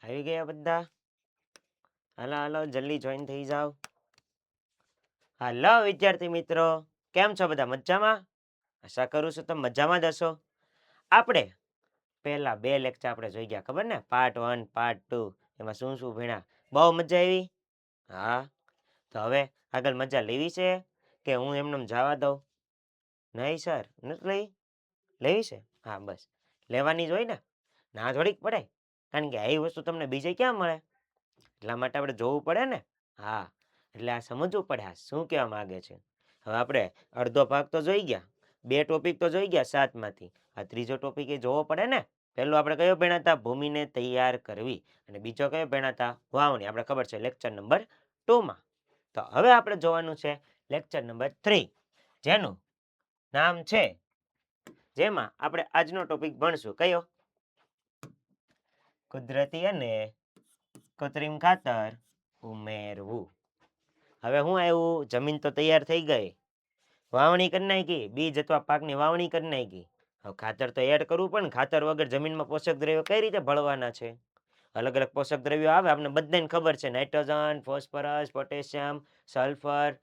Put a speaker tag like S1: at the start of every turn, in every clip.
S1: આવી ગયા બધા? હાલો હાલો જલ્દી જોઈન થઈ જાઓ. હાલો વિદ્યાર્થી મિત્રો, કેમ છો બધા? મજામાં? આશા કરું છું તમે મજામાં જ હશો. આપણે પહેલા બે લેક્ચર આપણે જોઈ ગયા, ખબર ને? પાર્ટ 1 પાર્ટ 2 એમાં શું શું ભણ્યા? બહુ મજા આવી. હા, તો હવે આગળ મજા લેવી છે કે હું એમને જવા દઉં? નહીં સર, નથી લઈ. લેવી છે? હા બસ, લેવાની જ હોય ને. ના થોડીક પડે, કારણ કે આવી વસ્તુ તમને બીજે ક્યાં મળે. એટલા માટે આપણે જોવું પડે ને. હા, એટલે આ સમજવું પડે આ શું કહેવા માંગે છે. હવે આપણે અડધો ભાગ તો જોઈ ગયા, બે ટોપિક તો જોઈ ગયા 7માંથી. આ ત્રીજો ટોપિક એ જોવો પડે ને. પહેલો આપણે કયો ભણ્યા હતા? ભૂમિને તૈયાર કરવી. અને બીજો કયો ભણ્યા હતા? વાવણી. આપણે ખબર છે લેક્ચર નંબર 2માં. તો હવે આપણે જોવાનું છે લેક્ચર નંબર 3, જેનું નામ છે, જેમાં આપણે આજનો ટોપિક ભણશું કયો? કુદરતી અને કૃત્રિમ ખાતર ઉમેરવું. હવે હું આવ્યું, જમીન તો તૈયાર થઈ ગઈ, વાવણી કરી નાખી, બીજ અથવા પાકની વાવણી કરી નાખી. હવે ખાતર તો એડ કરવું પણ ખાતર વગર જમીનમાં પોષક દ્રવ્યો કઈ રીતે ભળવાના છે? અલગ અલગ પોષક દ્રવ્યો આવે, આપણે બધાને ખબર છે. નાઇટ્રોજન, ફોસ્ફરસ, પોટેશિયમ, સલ્ફર,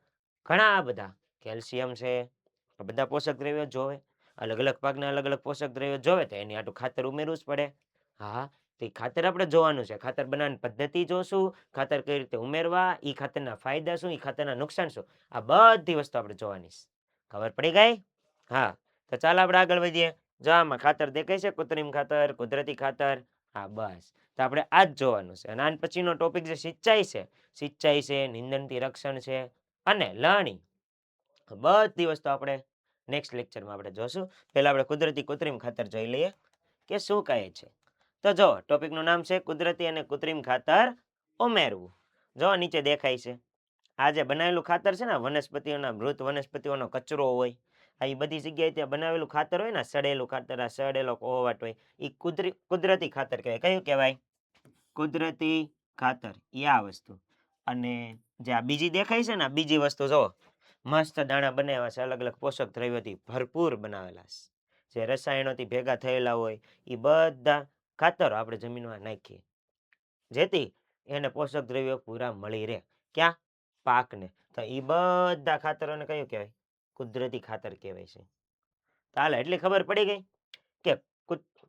S1: ઘણા બધા, કેલ્શિયમ છે. આ બધા પોષક દ્રવ્યો જોવે. અલગ અલગ પાકના અલગ અલગ પોષક દ્રવ્યો જોવે તો એની આટલું ખાતર ઉમેરવું જ પડે. હા, તો એ ખાતર આપણે જોવાનું છે. ખાતર બનાવવાની પદ્ધતિ જોશું, ખાતર કઈ રીતે ઉમેરવા, એ ખાતરના ફાયદા શું, એ ખાતરના નુકસાન શું, આ બધી વસ્તુ આપણે જોવાની છે. ખબર પડી ગઈ? હા, તો ચાલો આપણે આગળ વધીએ. જો આમાં ખાતર દેખાય છે, કૃત્રિમ ખાતર, કુદરતી ખાતર. હા બસ, તો આપણે આ જ જોવાનું છે. અને આન પછીનો ટોપિક જે સિંચાઈ છે, નિંદણથી રક્ષણ છે, અને લણણી. બધી વસ્તુ આપણે નેક્સ્ટ લેક્ચરમાં આપણે જોશું. પહેલા આપણે કુદરતી કૃત્રિમ ખાતર જોઈ લઈએ કે શું કહે છે. તો જો ટોપિકનું નામ છે કુદરતી અને કૃત્રિમ ખાતર ઉમેરવું. જો નીચે દેખાય છે, આ જે બનાવેલું ખાતર છે ને, વનસ્પતિઓના મૃત વનસ્પતિઓનો કચરો હોય, આ એ બધી જગ્યાએ ત્યાં બનાવેલું ખાતર હોય ને, સડેલું ખાતર, આ સડેલો કોહવાટ હોય, એ કુદરતી ખાતર કહેવાય. કયું કહેવાય? કુદરતી ખાતર. એ આ વસ્તુ. અને જે આ બીજી દેખાય છે ને, આ બીજી વસ્તુ જો મસ્ત દાણા બનાવ્યા છે, અલગ અલગ પોષક દ્રવ્યોથી ભરપૂર બનાવેલા છે, જે રસાયણોથી ભેગા થયેલા હોય, એ બધા ખાતરો આપણે જમીનમાં નાખીએ, જેથી એને પોષક દ્રવ્યો પૂરા મળી રહે. ક્યાં? પાકને. તો એ બધા ખાતરોને કયું કહેવાય? કુદરતી ખાતર કહેવાય છે. ચાલે, એટલી ખબર પડી ગઈ કે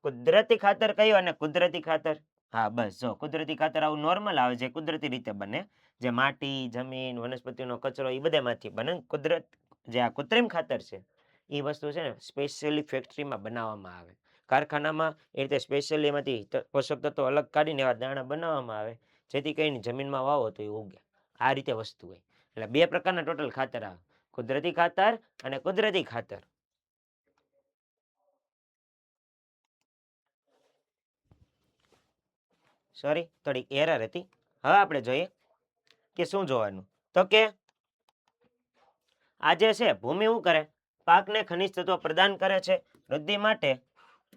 S1: કુદરતી ખાતર કયું અને કુદરતી ખાતર. હા બસ, જો કુદરતી ખાતર આવું નોર્મલ આવે, જે કુદરતી રીતે બને, જે માટી, જમીન, વનસ્પતિનો કચરો, એ બધામાંથી બને. જે આ કૃત્રિમ ખાતર છે, એ વસ્તુ છે ને સ્પેશિયલી ફેક્ટરીમાં બનાવવામાં આવે, કારખાનામાં એ રીતે સ્પેશિયલી એમાંથી પોષક તત્વો અલગ કાઢીને એવા દાણા બનાવવામાં આવે, જેથી કરીને જમીનમાં વાવો તો એ ઉગે. આ રીતે વસ્તુ હોય. એટલે બે પ્રકારના ટોટલ ખાતર આવે, કુદરતી ખાતર અને કુદરતી ખાતર. સોરી, થોડીક એરર હતી. હવે આપણે જોઈએ કે શું જોવાનું. તો કે આ જે છે ભૂમિ શું કરે? પાકને ખનિજ તત્વો પ્રદાન કરે છે, વૃદ્ધિ માટે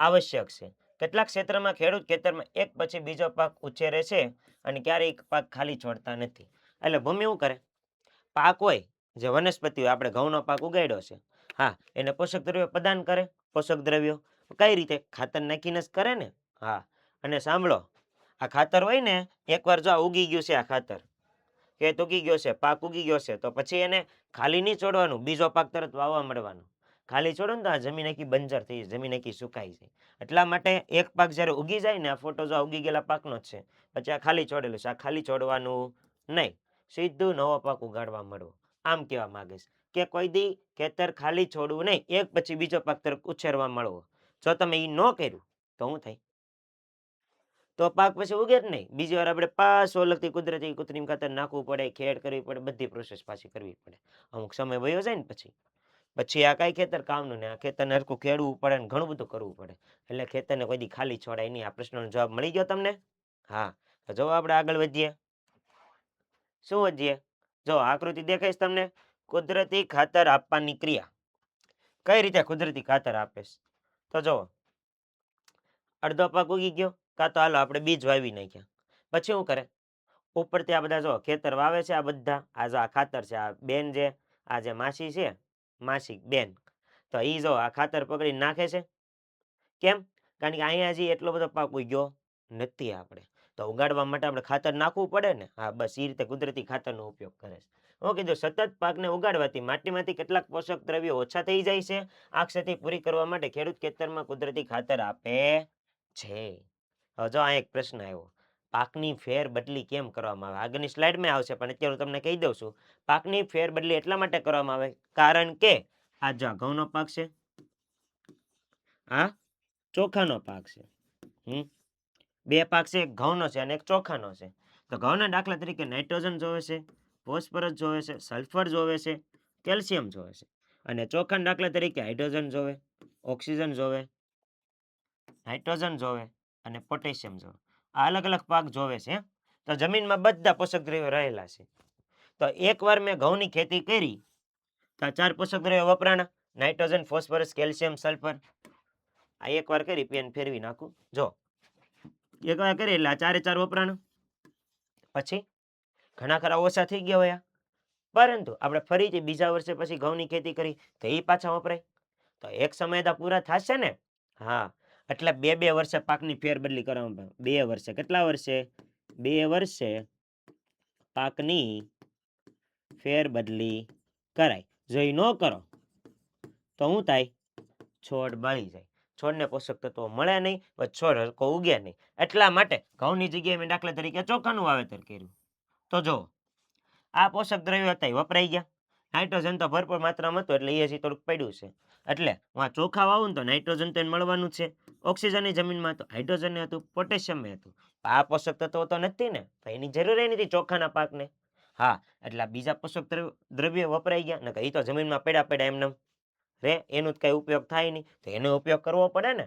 S1: આવશ્યક છે. કેટલાક ક્ષેત્રમાં ખેડૂત ખેતરમાં એક પછી બીજો પાક ઉછેરે છે અને ક્યારેય પાક ખાલી છોડતા નથી. એટલે ભૂમિ શું કરે? પાક હોય, જે વનસ્પતિ હોય, આપણે ઘઉંનો પાક ઉગાડ્યો છે, હા, એને પોષક દ્રવ્યો પ્રદાન કરે. પોષક દ્રવ્યો કઈ રીતે? ખાતર નાખીને જ કરે ને. હા, અને સાંભળો, આ ખાતર હોય ને, એકવાર જો આ ઉગી ગયું છે, આ ખાતર ખેત ઉગી ગયો છે, પાક ઉગી ગયો છે, તો પછી એને ખાલી નહીં છોડવાનું, બીજો પાક તરત વાવવા મળવાનો. ખાલી છોડો ને તો આ જમીન આખી બંજર થઈ જાય, જમીન આખી સુકાઈ જાય. એટલા માટે એક પાક જ્યારે ઉગી જાય ને, આ ફોટો જો ઉગી ગયેલા પાકનો જ છે, પછી આ ખાલી છોડેલું છે, આ ખાલી છોડવાનું નહીં, સીધું નવો પાક ઉગાડવા મળવો. આમ કહેવા માંગે છે કે કોઈ દી ખેતર ખાલી છોડવું નહીં, એક પછી બીજો પાક તરફ ઉછેરવા મળવો. જો તમે એ ન કર્યું તો શું થાય? તો પાક પછી ઉગે જ નહીં. બીજી વાર આપણે પાછું અલગથી કુદરતી કૃત્રિમ ખાતર નાખવું પડે, ખેડ કરવી પડે, બધી પ્રોસેસ પાછી કરવી પડે. અમુક સમય વયો જાય ને પછી આ કાંઈ ખેતર કામનું નહીં. આ ખેતરને હરખું ખેડવું પડે ને ઘણું બધું કરવું પડે. એટલે ખેતરને કોઈ દી ખાલી છોડાય નહીં. આ પ્રશ્નનો જવાબ મળી ગયો તમને? હા, તો જો આપણે આગળ વધીએ. શું વધીએ? જો આકૃતિ દેખાય છે તમને? કુદરતી ખાતર આપવાની ક્રિયા. કઈ રીતે કુદરતી ખાતર આપે છે? તો જો અડધો પાક ઉગી ગયો, કાં તો હાલો આપણે બીજ વાવી નાખ્યા, પછી શું કરે? ઉપરથી આ બધા જો ખેતર વાવે છે, આ બધા આ જો આ ખાતર છે, આ બેન જે આ જે માસી છે, માસી બેન, તો એ જો આ ખાતર પકડીને નાખે છે. કેમ? કારણ કે અહીંયા હજી એટલો બધો પાક ઉગ્યો નથી આપણે. તો ઉગાડવા માટે આપણે ખાતર નાખવું પડે ને, હા બસ એ રીતે કુદરતી ખાતરનો ઉપયોગ કરે છે. હું કીધું સતત પાકને ઉગાડવાથી માટીમાંથી કેટલાક પોષક દ્રવ્યો ઓછા થઈ જાય છે. આ ક્ષતિ પૂરી કરવા માટે ખેડૂત ખેતરમાં કુદરતી ખાતર આપે છે. હવે જો આ એક પ્રશ્ન આવ્યો, પાકની ફેરબદલી કેમ કરવામાં આવે? આગળની સ્લાઇડમાં આવશે, પણ અત્યારે હું તમને કહી દઉં છું. પાકની ફેરબદલી એટલા માટે કરવામાં આવે કારણ કે આ જો ઘઉંનો પાક છે, આ ચોખાનો પાક છે. બે પાક છે, એક ઘઉંનો છે અને એક ચોખાનો છે. તો ઘઉંના દાખલા તરીકે નાઇટ્રોજન જોવે છે, ફોસ્ફરસ જોવે છે, સલ્ફર જોવે છે, કેલ્શિયમ જોવે છે. અને ચોખાના દાખલા તરીકે હાઇડ્રોજન જોવે, ઓક્સિજન જોવે, નાઇટ્રોજન જોવે અને પોટેશિયમ જોવે. આ અલગ અલગ પાક જોવે છે. તો જમીનમાં બધા પોષક દ્રવ્યો રહેલા છે. તો એકવાર મેં ઘઉંની ખેતી કરી તો આ 4 પોષક દ્રવ્યો વપરાણા: નાઇટ્રોજન, ફોસ્ફરસ, કેલ્શિયમ, સલ્ફર. આ એકવાર કરી પેન ફેરવી નાખું. જો એકવાર કરી એટલે આ 4 વપરાણા. પછી ઘણા ખરા ઓછા થઈ ગયા હોય, પરંતુ આપણે ફરીથી બીજા વર્ષે પછી ઘઉંની ખેતી કરી તો એ પાછા વપરાય. તો એક સમય તો પૂરા થશે ને. હા, એટલે 2 વર્ષે પાકની ફેરબદલી કરવામાં આવે. 2 વર્ષે. કેટલા વર્ષે? 2 વર્ષે પાકની ફેરબદલી કરાય. જો એ ન કરો તો શું થાય? છોડ બળી જાય. છોડને પોષક તત્વો મળે નહીં, છોડ હરખો ઉગે નહીં. એટલા માટે ઘઉંની જગ્યાએ મેં દાખલા તરીકે ચોખાનું વાવેતર કર્યું. તો જો આ પોષક દ્રવ્યો હતા એ વપરાઈ ગયા. નાઇટ્રોજન તો ભરપૂર માત્રામાં હતું એટલે એ હજી થોડુંક પડ્યું છે. એટલે હું આ ચોખા વાવું ને તો નાઇટ્રોજન તો એને મળવાનું જ છે. ઓક્સિજનની જમીનમાં હતું, હાઇડ્રોજન હતું, પોટેશિયમ હતું. આ પોષક તત્વો તો નથી ને, તો એની જરૂર નથી ચોખાના પાકને. હા, એટલે બીજા પોષક દ્રવ્યો વપરાઈ ગયા ને, એ તો જમીનમાં પડ્યા એમને રે, એનું જ કઈ ઉપયોગ થાય નહીં, તો એનો ઉપયોગ કરવો પડે ને.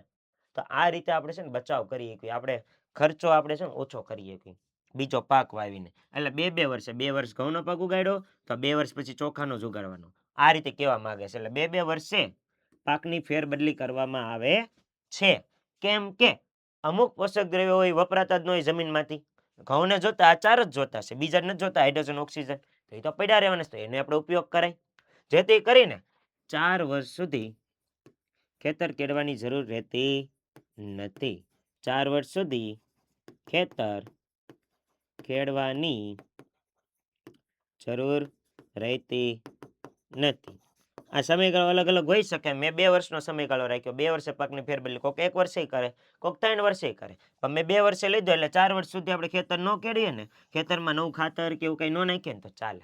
S1: તો આ રીતે આપણે છે ને બચાવ કરીએ કે આપણે ખર્ચો આપણે છે ને ઓછો કરીએ કે બીજો પાક વાવીને. એટલે 2 વર્ષે 2 વર્ષ ઘઉંનો પાક ઉગાડ્યો તો 2 વર્ષ પછી ચોખાનો જ ઉગાડવાનો. આ રીતે કહેવા માંગે છે. એટલે 2 વર્ષે પાકની ફેરબદલી કરવામાં આવે છે. કેમ કે અમુક પોષક દ્રવ્યો હોય વપરાતા જ ન હોય જમીનમાંથી. ઘઉંને જોતા આ 4 જ જોતા છે, બીજા નથી જોતા, હાઇડ્રોજન, ઓક્સિજન. તો એ તો પડ્યા રહેવાના છે, તો એને આપણે ઉપયોગ કરાય. જેથી કરીને 4 વર્ષ સુધી ખેતર કેળવાની જરૂર રહેતી નથી. 4 વર્ષ સુધી ખેતર ખેડવાની જરૂર રહેતી નથી. આ સમયગાળો અલગ અલગ હોઈ શકે. મેં 2 વર્ષનો સમયગાળો રાખ્યો. 2 વર્ષે પાકની ફેરબદલી કોક 1 વર્ષે કરે, કોક 3 વર્ષે કરે. પણ મેં 2 વર્ષે લીધો એટલે 4 વર્ષ સુધી આપણે ખેતર ન ખેડીએ ને, ખેતરમાં નવું ખાતર કે એવું કંઈ ન નાખીએ ને તો ચાલે.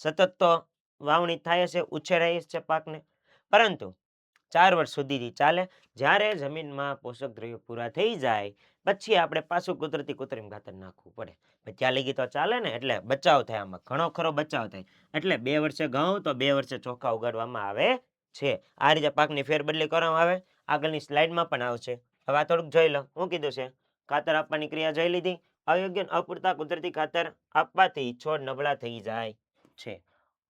S1: સતત તો વાવણી થાય છે, ઉછેરાય છે પાકને, પરંતુ 4 વર્ષ સુધી ચાલે. જ્યારે જમીનમાં પોષક દ્રવ્યો પૂરા થઈ જાય પછી આપણે પાછું કૃત્રિમ ખાતર નાખવું પડે. ત્યાં લગી તો ચાલે ને. એટલે બચાવ થાય, આમાં ઘણો ખરો બચાવ થાય. એટલે 2 વર્ષે ઘઉં તો 2 વર્ષે ચોખા ઉગાડવામાં આવે છે. આ રીતે પાકની ફેરબદલી કરવામાં આવે. આગળની સ્લાઇડમાં પણ આવશે. હવે આ થોડુંક જોઈ લો. શું કીધું છે? ખાતર આપવાની ક્રિયા જોઈ લીધી. અયોગ્ય અપૂરતા કુદરતી ખાતર આપવાથી છોડ નબળા થઈ જાય છે.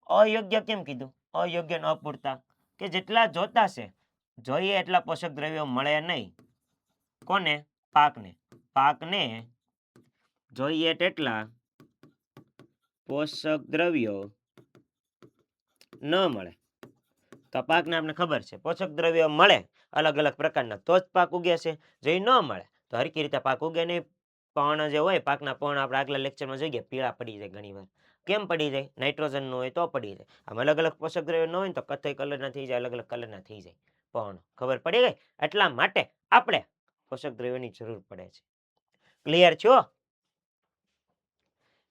S1: અયોગ્ય કેમ કીધું? અયોગ્ય ને અપૂરતા કે જેટલા જોતા છે જોઈએ એટલા પોષક દ્રવ્યો મળે નહીં. કોને? પાકને. પાકને જોઈએ તેટલા પોષક દ્રવ્યો ન મળે. તો પાકને આપણે ખબર છે પોષક દ્રવ્યો મળે અલગ અલગ પ્રકારના તો જ પાક ઉગે છે. જો એ ન મળે તો હરખી રીતે પાક ઉગે નહીં. પણ જે હોય પાકના પણ આપણે આગલા લેક્ચરમાં જોઈએ પીળા પડી જાય ઘણીવાર. કેમ પડી જાય? નાઇટ્રોજન નું હોય તો પડી જાય. આમ અલગ અલગ પોષક દ્રવ્યો ન હોય તો કથ્થઈ કલરના થઈ જાય, અલગ અલગ કલરના થઈ જાય. પણ ખબર પડી ગઈ? એટલા માટે આપણે પોષક દ્રવ્યોની જરૂર પડે છે. ક્લિયર છો?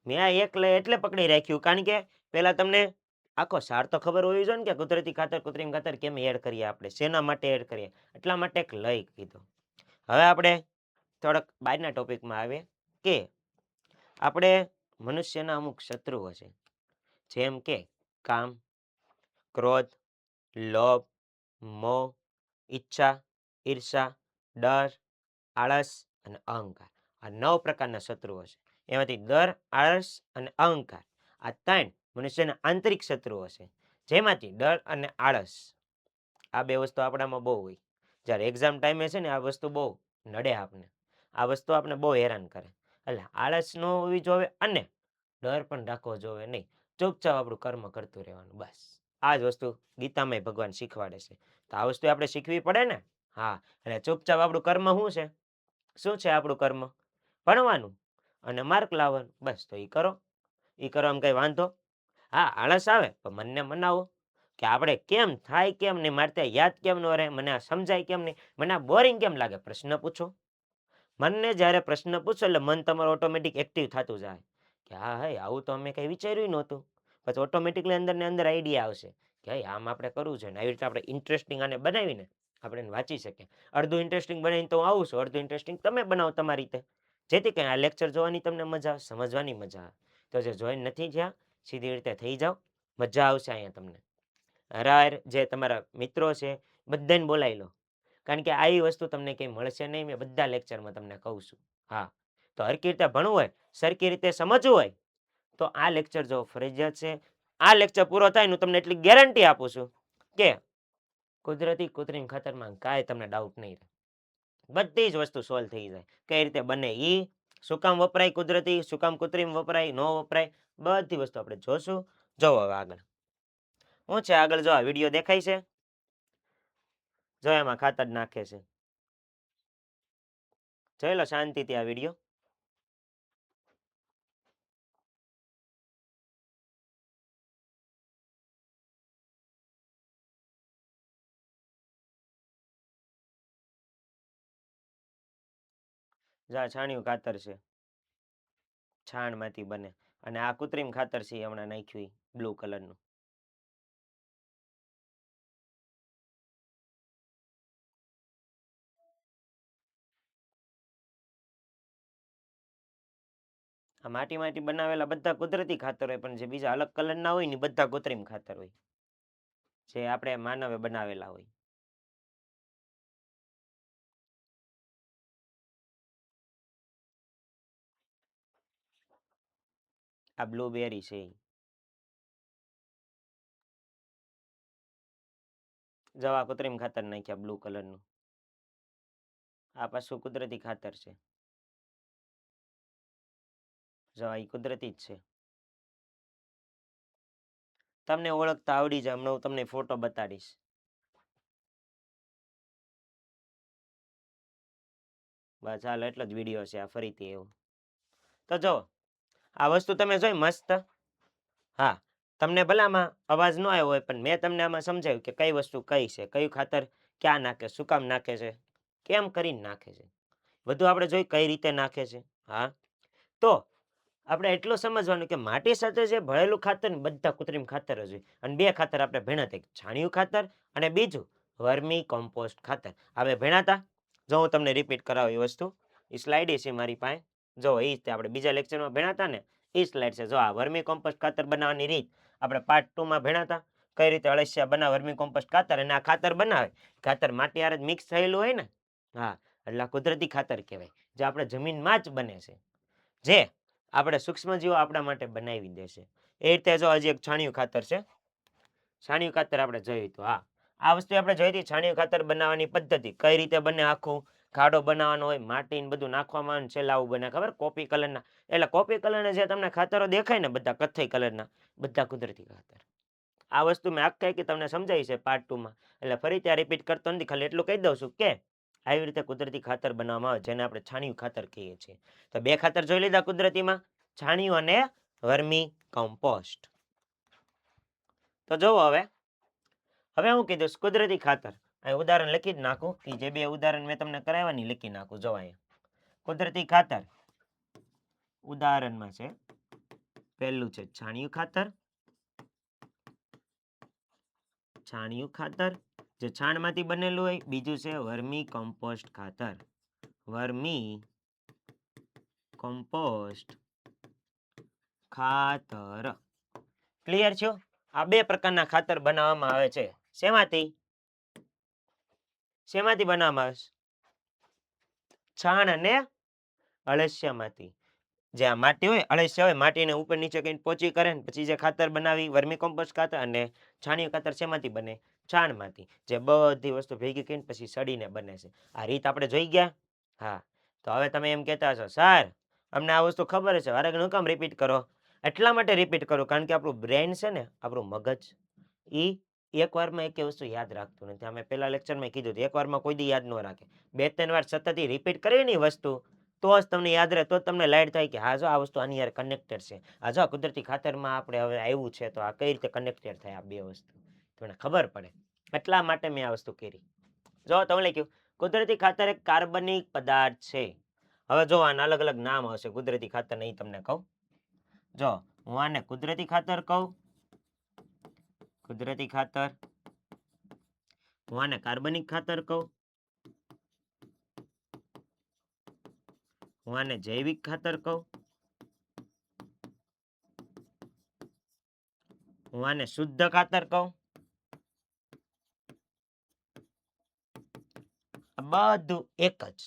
S1: મેં આ એટલે પકડી રાખ્યું કારણ કે પહેલા તમને આખો સાર તો ખબર હોવી જોઈએ ને કે કુદરતી ખાતર, કૃત્રિમ ખાતર કેમ એડ કરીએ આપણે, શેના માટે એડ કરીએ. એટલા માટે એક લઈ કીધું. હવે આપણે થોડાક બહારના ટોપિકમાં આવીએ કે આપણે મનુષ્યના અમુક શત્રુઓ છે. જેમ કે કામ, ક્રોધ, લોભ, મોહ, ઈચ્છા, ઈર્ષા, ડર, આળસ અને અહંકાર. આ 9 પ્રકારના શત્રુઓ છે. એમાંથી ડર, આળસ અને અહંકાર આ 3 મનુષ્યના આંતરિક શત્રુઓ છે. જેમાંથી ડર અને આળસ આ 2 વસ્તુ આપણામાં બહુ હોય. જ્યારે એક્ઝામ ટાઈમે છે ને આ વસ્તુ બહુ નડે આપણને. આ વસ્તુ આપણે બહુ હેરાન કરે. એટલે આળસ ન હોવી જોઈએ અને ડર પણ રાખવો જોઈએ નહીં. ચૂપચાપ આપણું કર્મ કરતું રહેવાનું બસ. આ જ વસ્તુ ગીતામાં ભગવાન શીખવાડે છે. તો આ વસ્તુ આપણે શીખવી પડે ને. હા, એટલે ચૂપચાપ આપણું કર્મ શું છે? શું છે આપણું કર્મ? ભણવાનું અને માર્ક લાવવાનું, બસ. તો એ કરો આમ કંઈ વાંધો? હા, આળસ આવે પણ મનને મનાવો કે આપણે કેમ થાય કેમ નહીં, મારે ત્યાં યાદ કેમ ન રહે, મને આ સમજાય કેમ નહીં, મને આ બોરિંગ કેમ લાગે, પ્રશ્ન પૂછો. મનને જ્યારે પ્રશ્ન પૂછો એટલે મન તમારું ઓટોમેટિક એક્ટિવ થતું જાય કે હા હે આવું તો અમે કંઈ વિચાર્યું નહોતું. પછી ઓટોમેટિકલી અંદર ને અંદર આઈડિયા આવશે કે હે આમ આપણે કરવું છે ને આવી રીતે આપણે ઇન્ટરેસ્ટિંગ આને બનાવીને આપણે એને વાંચી શકીએ. અડધું ઇન્ટરેસ્ટિંગ બનાવીને તો હું આવું છું, અડધું ઇન્ટરેસ્ટિંગ તમે બનાવો તમારી રીતે, જેથી કંઈ આ લેક્ચર જોવાની તમને મજા આવે, સમજવાની મજા આવે. તો જે જોઈન નથી થયા સીધી રીતે થઈ જાઓ, મજા આવશે અહીંયા તમને. હરાર જે તમારા મિત્રો છે બધાને બોલાવી લો, કારણ કે આવી વસ્તુ તમને કંઈ મળશે નહીં, મેં બધા લેક્ચરમાં તમને કહું છું. હા, તો હરખી રીતે ભણવું હોય, સરખી રીતે સમજવું હોય તો આ લેક્ચર જો ફરજિયાત છે. આ લેક્ચર પૂરો થાય ને હું તમને એટલી ગેરંટી આપું છું કે કુદરતી કૃત્રિમ ખાતરમાં કાંઈ તમને ડાઉટ નહીં રહે, બધી જ વસ્તુ સોલ્વ થઈ જાય. કઈ રીતે બને શું કામ વપરાય કુદરતી, શું કામ કૃત્રિમ વપરાય, ન વપરાય, બધી વસ્તુ આપણે જોશું. જોવો હવે આગળ શું છે. આગળ જો આ વિડીયો દેખાય છે, જો એમાં ખાતર નાખે છે, જોઈ લો શાંતિથી આ વિડીયો. જો આ છાણિયું ખાતર છે, છાણમાંથી બને, અને આ કૃત્રિમ ખાતર છે હમણાં નાખ્યું બ્લુ કલરનું. આ માટીમાંથી બનાવેલા બધા કુદરતી ખાતર હોય, પણ જે બીજા અલગ કલરના હોય ને બધા કૃત્રિમ ખાતર હોય, જે આપણે માનવે બનાવેલા હોય. આ બ્લુબેરી છે, જો આ કૃત્રિમ ખાતર નાખ્યા બ્લુ કલરનું. આ પાછું કુદરતી ખાતર છે, જો આ કુદરતી જ છે. તમને ઓળખતા આવડી જાય, હમણાં હું તમને ફોટો બતાડીશ. બસ હાલ એટલો જ વિડીયો છે આ ફરીથી એવું. તો જો આ વસ્તુ તમે જોઈ મસ્ત. હા, તમને ભલે આમાં અવાજ ન આવ્યો હોય પણ મેં તમને આમાં સમજાવ્યું કે કઈ વસ્તુ કઈ છે, કયું ખાતર ક્યાં નાખે, શું કામ નાખે છે, કેમ કરીને નાખે છે, બધું આપણે જોઈ કઈ રીતે નાખે છે. હા, તો આપણે એટલું સમજવાનું કે માટી સાથે જે ભળેલું ખાતર ને બધા કૃત્રિમ ખાતર જ હોય. અને બે ખાતર આપણે ભેણા હતા, છાણિયું ખાતર અને બીજું વર્મી કોમ્પોસ્ટ ખાતર. હવે ભેણાતા જો હું તમને રિપીટ કરાવું એ વસ્તુ, એ સ્લાઇડ છે મારી પાસે, જો એ રીતે આપણે બીજા લેક્ચરમાં ભેણાતા ને એ સ્લાઇડ છે. જો આ વર્મી કોમ્પોસ્ટ ખાતર બનાવવાની રીત આપણે પાર્ટ 2માં ભેણાતા, કઈ રીતે અળસિયા બનાવે વર્મી કોમ્પોસ્ટ ખાતર, અને આ ખાતર બનાવે, ખાતર માટી હારે મિક્સ થયેલું હોય ને, હા, એટલે આ કુદરતી ખાતર કહેવાય, જે આપણે જમીનમાં જ બને છે, જે આપણે સૂક્ષ્મજીવો આપણા માટે બનાવી દેશે. એ રીતે જો હજી એક છાણિયું ખાતર છે, છાણિયું ખાતર આપણે જોયું હતું. હા, આ વસ્તુ આપણે જોઈ હતી, છાણિયું ખાતર બનાવવાની પદ્ધતિ કઈ રીતે બને. આખું ખાડો બનાવવાનો હોય, માટી ને બધું નાખવામાં આવે, છેલ્લા આવું બને ખબર કોપી કલરના. એટલે કોપી કલરના જે તમને ખાતરો દેખાય ને બધા કથ્થઈ કલરના, બધા કુદરતી ખાતર. આ વસ્તુ મેં આખી કે તમને સમજાવી છે પાર્ટ 2માં, એટલે ફરી ત્યાં રિપીટ કરતો નથી, ખાલી એટલું કહી દઉં છું કે આવી રીતે કુદરતી ખાતર બનાવવામાં આવે, જેને આપણે છાણિયું ખાતર કહીએ છીએ. તો બે ખાતર જોઈ લીધા કુદરતીમાં, છાણિયું અને વર્મી કમ્પોસ્ટ. તો જોવો હવે હું કીધું કુદરતી ખાતર, અહીં ઉદાહરણ લખી જ નાખું, કે જે બે ઉદાહરણ મેં તમને કરાવવાની લખી નાખું. જો અહીંયા કુદરતી ખાતર ઉદાહરણમાં છે, પહેલું છે છાણિયું ખાતર, છાણિયું ખાતર જે છાણમાંથી બનેલું હોય, બીજું છે વર્મી કમ્પોસ્ટ ખાતર, વર્મી કમ્પોસ્ટ ખાતર. ક્લિયર છો? આ બે પ્રકારના ખાતર બનાવવામાં આવે છે. શેમાંથી શેમાંથી બનાવવામાં આવે છે? છાણ અને અળસિયામાંથી. જે આ માટી હોય, અળસિયા હોય, માટીને ઉપર નીચે કરીને પોચી કરે ને પછી જે ખાતર બનાવી વર્મી કમ્પોસ્ટ ખાતર, અને છાણિયું ખાતર શેમાંથી બને? છાણમાંથી. જે બધી વસ્તુ ભેગી કરીને પછી સડીને બને છે. આ રીત આપણે જોઈ ગયા. હા, તો હવે તમે એમ કહેતા હશો સર અમને આ વસ્તુ ખબર છે, વારે ઘણું કામ રિપીટ કરો? એટલા માટે રિપીટ કરું કારણ કે આપણું બ્રેન છે ને, આપણું મગજ, એક વારમાં એક વસ્તુ યાદ રાખતું નથી. અમે પહેલા લેક્ચરમાં કીધું હતું, એક વારમાં કોઈ દી યાદ ન રાખે. બે ત્રણ વાર સતત રિપીટ કરવી ને વસ્તુ, તો જ તમને યાદ રહે, તો જ તમને લાઈટ થાય કે હા જો આ વસ્તુ આની યાર કનેક્ટેડ છે, આ જો આ કુદરતી ખાતરમાં આપણે હવે આવ્યું છે તો આ કઈ રીતે કનેક્ટેડ થાય આ બે વસ્તુ, તમને ખબર પડે. એટલા માટે મેં આ વસ્તુ કરી. જો તમને લખ્યું કુદરતી ખાતર એક કાર્બનિક પદાર્થ છે. હવે જો આના અલગ અલગ નામ આવશે કુદરતી ખાતર, નહીં તમને કહું. જો હું આને કુદરતી ખાતર કહું, કુદરતી ખાતર. હું આને કાર્બનિક ખાતર કહું, હું આને જૈવિક ખાતર કહું, હું આને શુદ્ધ ખાતર કહું. આ બધું એક જ.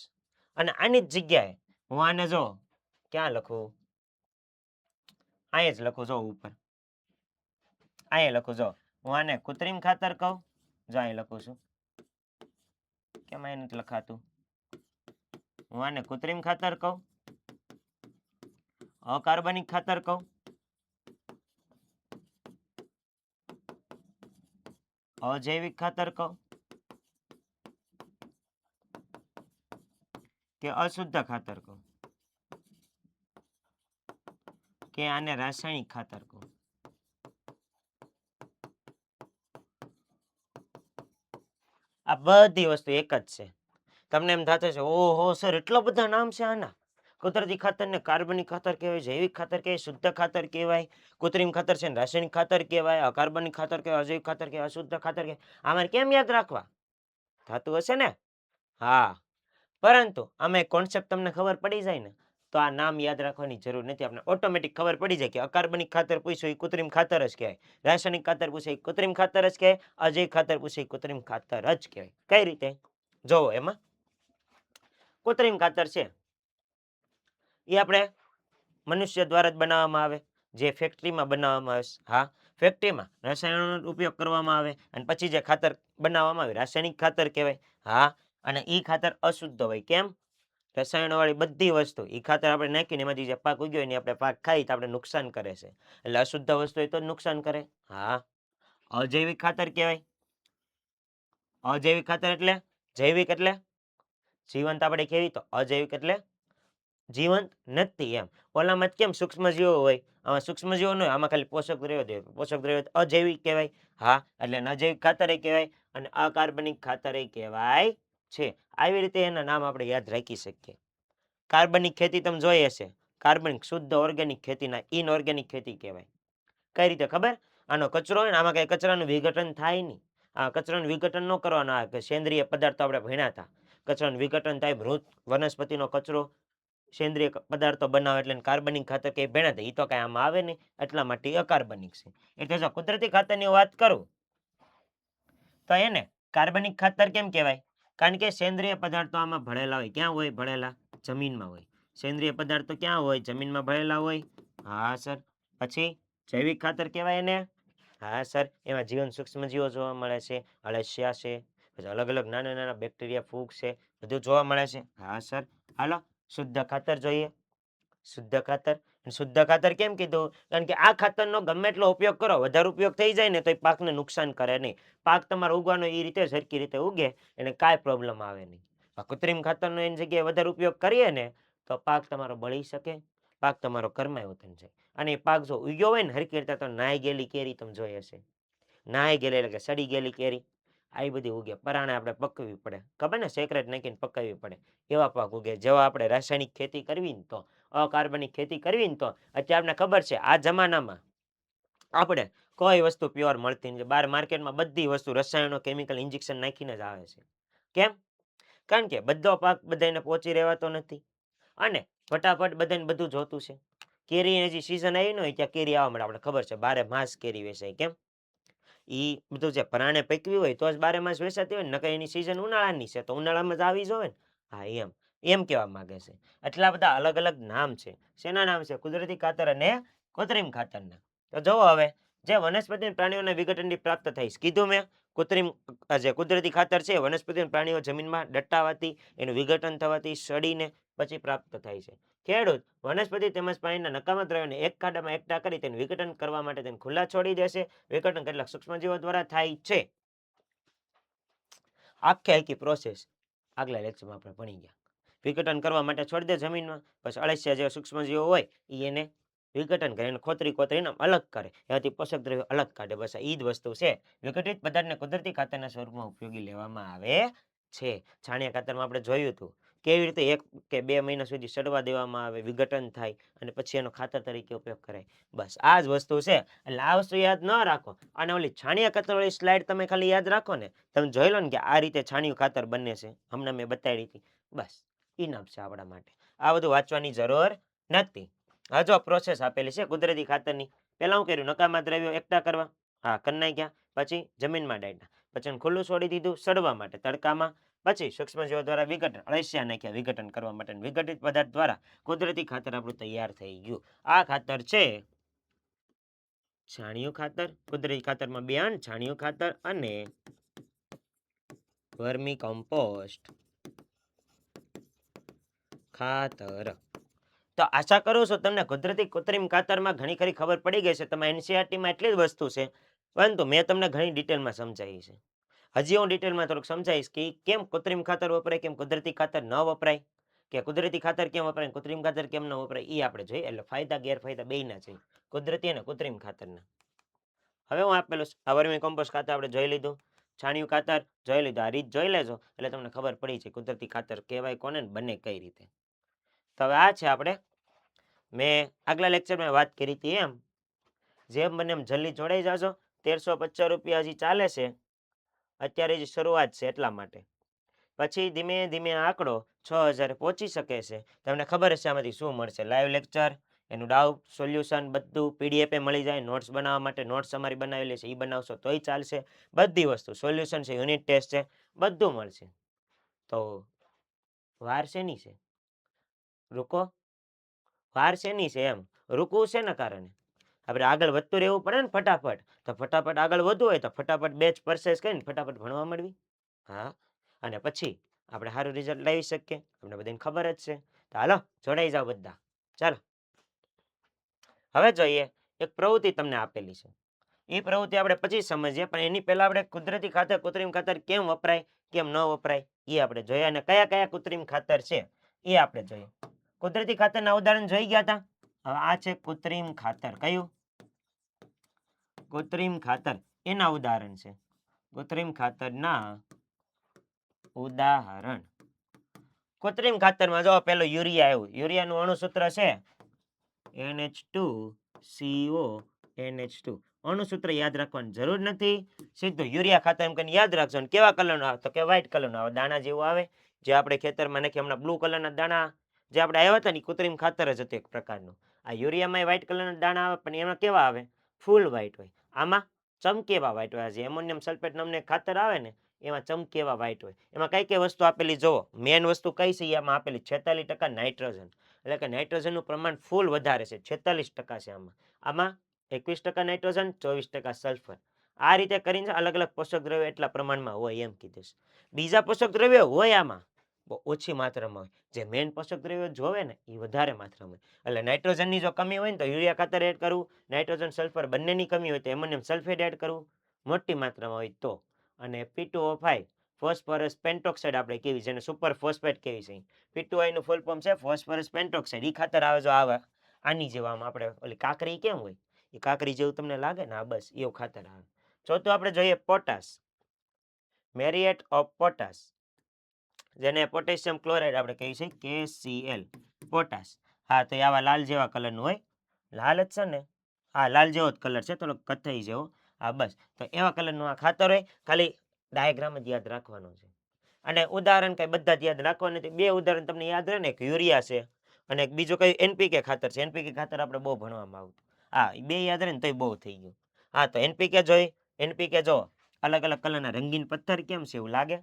S1: અને આની જ જગ્યાએ હું આને જો ક્યાં લખું, અહીંયા જ લખું, જો ઉપર અહીંયા લખું. જો હું આને કૃત્રિમ ખાતર કહું, જો અહીં લખું છું, કેમ અહીં નથી લખાતું. હું આને કૃત્રિમ ખાતર કહું, અકાર્બનિક ખાતર કહું, અજૈવિક ખાતર કહું કે અશુદ્ધ ખાતર કહું કે આને રાસાયણિક ખાતર કહું. આ બધી વસ્તુ એક જ છે. તમને એમ થતું છે ઓહો સર એટલા બધા નામ છે આના. કુદરતી ખાતરને કાર્બનિક ખાતર કહેવાય, જૈવિક ખાતર કહેવાય, શુદ્ધ ખાતર કહેવાય, કૃત્રિમ ખાતર છે ને રાસાયણિક ખાતર કહેવાય, અકાર્બનિક ખાતર કહેવાય, અજૈવિક ખાતર કહેવાય, અશુદ્ધ ખાતર કહેવાય. આમાં કેમ યાદ રાખવા? થતું હશે ને? હા. પરંતુ આમાં કોન્સેપ્ટ તમને ખબર પડી જાય ને તો આ નામ યાદ રાખવાની જરૂર નથી. આપણે ઓટોમેટિક ખબર પડી જાય કે અકાર્બનિક ખાતર પૂછ્યું એ કૃત્રિમ ખાતર જ કહેવાય, રાસાયણિક ખાતર પૂછે એ કૃત્રિમ ખાતર જ કહેવાય, અજૈવિક ખાતર પૂછે એ કૃત્રિમ ખાતર જ કહેવાય. કઈ રીતે? જોવો એમાં કૃત્રિમ ખાતર છે એ આપણે મનુષ્ય દ્વારા જ બનાવવામાં આવે, જે ફેક્ટરીમાં બનાવવામાં આવે. હા, ફેક્ટરીમાં રસાયણોનો ઉપયોગ કરવામાં આવે અને પછી જે ખાતર બનાવવામાં આવે રાસાયણિક ખાતર કહેવાય. હા, અને એ ખાતર અશુદ્ધ હોય. કેમ? રસાયણોવાળી બધી વસ્તુ એ ખાતર આપણે નાખીને એમાંથી જે પાક ઉગ્યો એને આપણે પાક ખાઈ તો આપણે નુકસાન કરે છે. એટલે અશુદ્ધ વસ્તુ હોય તો જ નુકસાન કરે. હા, અજૈવિક ખાતર કહેવાય. અજૈવિક ખાતર એટલે જૈવિક એટલે જીવંત આપણે કહેવી, તો અજૈવિક એટલે જીવંત નથી એમ. ઓલામાં કેમ સૂક્ષ્મજીવો હોય, આમાં સૂક્ષ્મજીવો ન હોય, આમાં ખાલી પોષક દ્રવ્યો હોય. પોષક દ્રવ્યો અજૈવિક કહેવાય. હા, એટલે અજૈવિક ખાતર કહેવાય અને અકાર્બનિક ખાતર કહેવાય છે. આવી રીતે એના નામ આપણે યાદ રાખી શકીએ. કાર્બનિક ખેતી તમે જોઈ હશે, કાર્બનિક શુદ્ધ ઓર્ગેનિક ખેતીના ઇનઓર્ગેનિક ખેતી કહેવાય. કઈ રીતે ખબર? આનો કચરો હોય ને આમાં કઈ કચરાનું વિઘટન થાય નહીં. આ કચરાનું વિઘટન ન કરવાનું આવે. સેન્દ્રિય પદાર્થો આપણે ભણ્યા હતા, કચરાનું વિઘટન થાય, મૃત વનસ્પતિનો કચરો સેન્દ્રિય પદાર્થો બનાવે એટલે કાર્બનિક ખાતર કે ભેણા થાય. એ તો કઈ આમાં આવે નહીં, એટલા માટે અકાર્બનિક છે. એટલે જો કુદરતી ખાતરની વાત કરું તો એને કાર્બનિક ખાતર કેમ કહેવાય? કારણ કે સેન્દ્રિય પદાર્થો આમાં ભળેલા હોય. ક્યાં હોય ભળેલા? જમીનમાં હોય. સેન્દ્રિય પદાર્થો ક્યાં હોય? જમીનમાં ભળેલા હોય. હા સર. પછી જૈવિક ખાતર કહેવાય એને. હા સર, એમાં જીવન સૂક્ષ્મજીવો જોવા મળે છે, અળસિયા છે, પછી અલગ અલગ નાના નાના બેક્ટેરિયા, ફૂગ છે, બધું જોવા મળે છે. હા સર. હાલો શુદ્ધ ખાતર જોઈએ. શુદ્ધ ખાતર. શુદ્ધ ખાતર કેમ કીધું? કારણ કે આ ખાતરનો ગમે એટલો ઉપયોગ કરો, વધારે ઉપયોગ થઈ જાય ને તો એ પાકને નુકસાન કરે નહીં. પાક તમારો ઉગવાનો એ રીતે સરખી રીતે ઉગે, એને કાંઈ પ્રોબ્લેમ આવે નહીં. કૃત્રિમ ખાતરનો એની જગ્યાએ વધારે ઉપયોગ કરીએ ને તો પાક તમારો બળી શકે, પાક તમારો કરમાયો થઈ જાય. અને એ પાક જો ઉગ્યો હોય ને હરખી રીતે તો નાઈ ગયેલી કેરી તમે જોઈ હશે. નાઈ ગયેલી એટલે કે સડી ગયેલી કેરી આવી બધી ઉગે. પરાણે આપણે પકવવી પડે, ખબર ને, સેક્રેટ નાખીને પકાવવી પડે. એવા પાક ઉગે. જેવા આપણે રાસાયણિક ખેતી કરવી ને તો, અકાર્બનિક ખેતી કરવી ને તો, અત્યારે આપણને ખબર છે આ જમાનામાં આપણે કોઈ વસ્તુ પ્યોર મળતી નથી. બહાર માર્કેટમાં બધી વસ્તુ રસાયણો, કેમિકલ, ઇન્જેક્શન નાખીને જ આવે છે. કેમ? કારણ કે બધો પાક બધાને પહોંચી રહેવાતો નથી અને ફટાફટ બધાને બધું જોતું છે. કેરી હજી સિઝન આવી ન હોય ત્યાં કેરી આવવા મળે. આપણે ખબર છે બારે માસ કેરી વેચાય. કેમ? એ બધું જે પરાણે પકવી હોય તો જ બારે માસ વેચાતી હોય ને, નકર એની સિઝન ઉનાળાની છે તો ઉનાળામાં જ આવી જોવે ને. હા, એમ કહેવા માંગે છે. એટલા બધા અલગ અલગ નામ છે. શેના નામ છે? કુદરતી ખાતર અને કૃત્રિમ ખાતરના. તો જુઓ હવે, જે વનસ્પતિ અને પ્રાણીઓના વિઘટનથી પ્રાપ્ત થાય છે. કીધું મેં કૃત્રિમ જે કુદરતી ખાતર છે વનસ્પતિ અને પ્રાણીઓ જમીનમાં દટાવાથી, એનું વિઘટન થવાથી, સડીને પછી પ્રાપ્ત થાય છે. ખેડૂત વનસ્પતિ તેમજ પ્રાણીના નકામા દ્રવ્યોને એક ખાડામાં એકઠા કરી તેનું વિઘટન કરવા માટે તેને ખુલ્લા છોડી દેશે. વિઘટન કેટલાક સૂક્ષ્મજીવો દ્વારા થાય છે. આખી પ્રોસેસ આગલા લેક્ચરમાં આપણે ભણી ગયા. વિઘટન કરવા માટે છોડી દે જમીનમાં, પછી અળસિયા જેવા સૂક્ષ્મજીવો હોય એ એને વિઘટન કરે, એને ખોતરીને અલગ કરે, એમાંથી પોષક દ્રવ્યો અલગ કાઢે. બસ એ જ વસ્તુ છે. વિઘટિત પદાર્થને કુદરતી ખાતરના સ્વરૂપમાં ઉપયોગી લેવામાં આવે છે. છાણિયા ખાતરમાં આપણે જોયું હતું કેવી રીતે 1 કે 2 મહિના સુધી સડવા દેવામાં આવે, વિઘટન થાય અને પછી એનો ખાતર તરીકે ઉપયોગ કરાય. બસ આ જ વસ્તુ છે. એટલે આ વસ્તુ યાદ ન રાખો અને ઓલી છાણિયા ખાતરવાળી સ્લાઇડ તમે ખાલી યાદ રાખો ને, તમે જોઈ લો ને કે આ રીતે છાણિયું ખાતર બને છે, હમણાં મેં બતાવી હતી. બસ ઇનફ છે આપણા માટે. આ બધું વાંચવાની જરૂર નથી. હા, જો પ્રોસેસ આપેલી છે કુદરતી ખાતરની. પહેલા હું કર્યું, નકામા દ્રવ્યો એકઠા કરવા, હા કરી નાખ્યા. પછી જમીનમાં દાટ્યા, પછી એને ખુલ્લું છોડી દીધું સડવા માટે તડકામાં. પછી સૂક્ષ્મજીવો દ્વારા વિઘટન, અળસિયા નાખ્યા વિઘટન કરવા માટે. વિઘટિત પદાર્થ દ્વારા કુદરતી ખાતર આપણું તૈયાર થઈ ગયું. આ ખાતર છે છાણિયું ખાતર. કુદરતી ખાતરમાં 2 અંશ, છાણિયું ખાતર અને વર્મી કમ્પોસ્ટ ખાતર. તો આશા કરું છું તમને કુદરતી કૃત્રિમ ખાતરમાં ઘણી ખરી ખબર પડી ગઈ છે. તમારે એનસીઈઆરટીમાં એટલી જ વસ્તુ છે, પરંતુ મેં તમને ઘણી ડિટેલમાં સમજાવી છે. હજી હું ડિટેલમાં થોડુંક સમજાવીશ કે કેમ કૃત્રિમ ખાતર વપરાય, કેમ કુદરતી ખાતર ન વપરાય, કે કુદરતી ખાતર કેમ વપરાય, કૃત્રિમ ખાતર કેમ ન વપરાય, એ આપણે જોઈએ. એટલે ફાયદા ગેરફાયદા બેયના છે, કુદરતી અને કૃત્રિમ ખાતરના. હવે હું આપેલું આ વર્મી કમ્પોસ્ટ ખાતર આપણે જોઈ લીધું, છાણિયું ખાતર જોઈ લીધું. આ રીત જોઈ લેજો એટલે તમને ખબર પડી છે કુદરતી ખાતર કહેવાય કોને ને બને કઈ રીતે. તો હવે આ છે આપણે, મેં આગલા લેક્ચરમાં વાત કરી હતી એમ, જેમ બને એમ જલ્દી જોડાઈ જાજો. 1350 રૂપિયા હજી ચાલે છે, અત્યારે જ શરૂઆત છે એટલા માટે. પછી ધીમે ધીમે આંકડો 6000 પહોંચી શકે છે. તમને ખબર હશે આમાંથી શું મળશે, લાઈવ લેક્ચર, એનું ડાઉટ સોલ્યુશન બધું પીડીએફ મળી જાય. નોટ્સ બનાવવા માટે નોટ્સ અમારી બનાવેલી છે, એ બનાવશો તોય ચાલશે. બધી વસ્તુ સોલ્યુશન છે, યુનિટ ટેસ્ટ છે, બધું મળશે. તો વાર શેની છે, રૂકો, વાર શેની છે એમ, રૂકવું છે ને કારણે આપણે આગળ વધતું રહેવું પડે ને ફટાફટ. તો ફટાફટ આગળ વધવું હોય તો ફટાફટ બેચ પરચેસ કરીને ફટાફટ ભણવા મળવી. હા, અને પછી આપણે સારું રિઝલ્ટ લાવી શકીએ, તમને બધાને ખબર જ છે. તો હાલો જોડાઈ જાઓ બધા. ચાલો હવે જોઈએ, એક પ્રવૃત્તિ તમને આપેલી છે. એ પ્રવૃત્તિ આપણે પછી સમજીએ, પણ એની પહેલા આપણે કુદરતી ખાતર કૃત્રિમ ખાતર કેમ વપરાય કેમ ન વપરાય એ આપણે જોઈએ, અને કયા કયા કૃત્રિમ ખાતર છે એ આપણે જોઈએ. કુદરતી ખાતરના ઉદાહરણ જોઈ ગયા હતા. હવે આ છે કૃત્રિમ ખાતર. કયું? કૃત્રિમ ખાતર. એના ઉદાહરણ છે કૃત્રિમ ખાતરના ઉદાહરણ. કૃત્રિમ ખાતરમાં જો પેલો યુરિયા આવ્યું. યુરિયાનું અણુસૂત્ર છે NH2CO NH2. અણુસૂત્ર યાદ રાખવાની જરૂર નથી, સીધું યુરિયા ખાતર એમ કરીને યાદ રાખજો. કેવા કલરનો આવે? તો કે વ્હાઈટ કલરનો આવે, દાણા જેવું આવે. જે આપણે ખેતરમાં નાખીએ હમણાં બ્લુ કલરના દાણા જે આપણે આવ્યા હતા ને, કૃત્રિમ ખાતર જ હતું એક પ્રકારનું. આ યુરિયામાં વ્હાઈટ કલરના દાણા આવે, પણ એમાં કેવા આવે? ફૂલ વ્હાઈટ હોય. આમાં ચમકેવા વ્હાઈટ હોય. જે એમોનિયમ સલ્ફેટ નામનું ખાતર આવે ને, એમાં ચમકેવા વ્હાઈટ હોય. એમાં કઈ કઈ વસ્તુ આપેલી જોવો, મેન વસ્તુ કઈ છે એમાં આપેલી 46% નાઇટ્રોજન. એટલે કે નાઇટ્રોજનનું પ્રમાણ ફૂલ વધારે છે, 46% છે આમાં. આમાં 21% નાઇટ્રોજન, 24% સલ્ફર. આ રીતે કરીને અલગ અલગ પોષક દ્રવ્યો એટલા પ્રમાણમાં હોય એમ કીધું છે. બીજા પોષક દ્રવ્યો હોય આમાં બહુ ઓછી માત્રામાં હોય. જે મેન પોષક દ્રવ્યો જોવે ને એ વધારે માત્રામાં હોય. એટલે નાઇટ્રોજનની જો કમી હોય ને તો યુરિયા ખાતર એડ કરવું, નાઇટ્રોજન સલ્ફર બંનેની કમી હોય તો એમોનિયમ સલ્ફેટ એડ કરવું મોટી માત્રામાં હોય તો. અને P2O5 ફોસ્ફરસ પેન્ટોક્સાઇડ આપણે કેવી, જેને સુપર ફોસ્ફેટ કેવી છે. P2O નું ફૂલ ફોર્મ છે ફોસ્ફરસ પેન્ટોક્સાઇડ. એ ખાતર આવે જો આવે આની જેવા આપણે ઓલી કાકરી કેમ હોય એ કાકરી જેવું તમને લાગે ને, આ બસ એવું ખાતર આવે. ચોથું આપણે જોઈએ પોટાશ, મેરિએટ ઓફ પોટાશ, જેને પોટેશિયમ ક્લોરાઇડ આપણે કહીએ છીએ KCl પોટાશ. હા, તો આવા લાલ જેવા કલરનું હોય. લાલ જ છે ને? હા, લાલ જેવો જ કલર છે, થોડો કથ્થઈ જેવો. હા બસ, તો એવા કલરનું આ ખાતર હોય. ખાલી ડાયાગ્રામ જ યાદ રાખવાનો છે. અને ઉદાહરણ કઈ બધા જ યાદ રાખવાનું નથી. 2 ઉદાહરણ તમને યાદ રહે ને, એક યુરિયા છે અને એક બીજું કઈ NPK ખાતર છે. NPK ખાતર આપણે બહુ ભણવામાં આવતું. હા, 2 યાદ રહે ને તોય બહુ થઈ ગયું. હા, તો NPK જોઈ. NPK જો અલગ અલગ કલરના રંગીન પથ્થર કેમ છે એવું લાગે.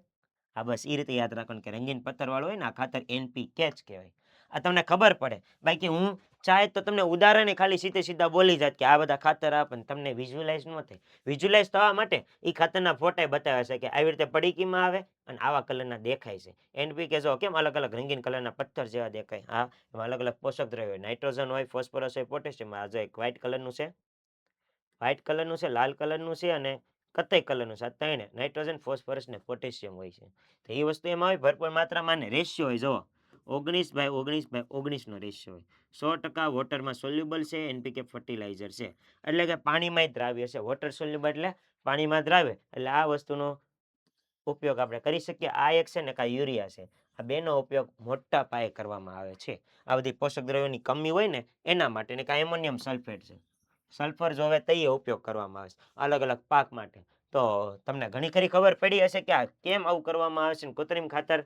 S1: હા બસ એ રીતે યાદ રાખવાનું કે રંગીન પથ્થર વાળું હોય ને આ ખાતર NPK જ કહેવાય. આ તમને ખબર પડે. બાકી હું ચાહે તો તમને ઉદાહરણે ખાલી સીધા બોલી જાત કે આ બધા ખાતર આ, પણ તમને વિઝ્યુઅલાઇઝ ન થાય. વિઝ્યુઅલાઇઝ થવા માટે એ ખાતરના ફોટા બતાવ્યા છે કે આવી રીતે પડીકીમાં આવે અને આવા કલરના દેખાય છે. NPK જો કેમ અલગ અલગ રંગીન કલરના પથ્થર જેવા દેખાય. હા, એમાં અલગ અલગ પોષક દ્રવ્યો હોય, નાઇટ્રોજન હોય, ફોસ્ફરસ હોય, પોટેશિયમ. આ જો એક વ્હાઈટ કલરનું છે, વ્હાઈટ કલરનું છે, લાલ કલરનું છે અને કથ્થઈ કલરનું છે. આ ત્રણે નાઇટ્રોજન, ફોસ્ફરસ ને પોટેશિયમ હોય છે. તો એ વસ્તુ એમાં હોય ભરપૂર માત્રામાં. અને રેશિયો હોય જુઓ, 19/19/19 નો રેશિયો હોય. 100% વોટરમાં સોલ્યુબલ છે, NPK ફર્ટિલાઇઝર છે, એટલે કે પાણીમાં દ્રાવ્ય છે. વોટર સોલ્યુબલ એટલે પાણીમાં દ્રાવ્ય, એટલે આ વસ્તુનો ઉપયોગ આપણે કરી શકીએ. આ એક છે ને કાં યુરિયા છે, આ બેનો ઉપયોગ મોટા પાયે કરવામાં આવે છે. આ બધી પોષક દ્રવ્યોની કમી હોય ને એના માટે, ને કાં એમોનિયમ સલ્ફેટ છે, સલ્ફર જોવે તો એ ઉપયોગ કરવામાં આવે છે અલગ અલગ પાક માટે. તો તમને ઘણી ખરી ખબર પડી હશે કે આ કેમ આવું કરવામાં આવે છે, ને કૃત્રિમ ખાતર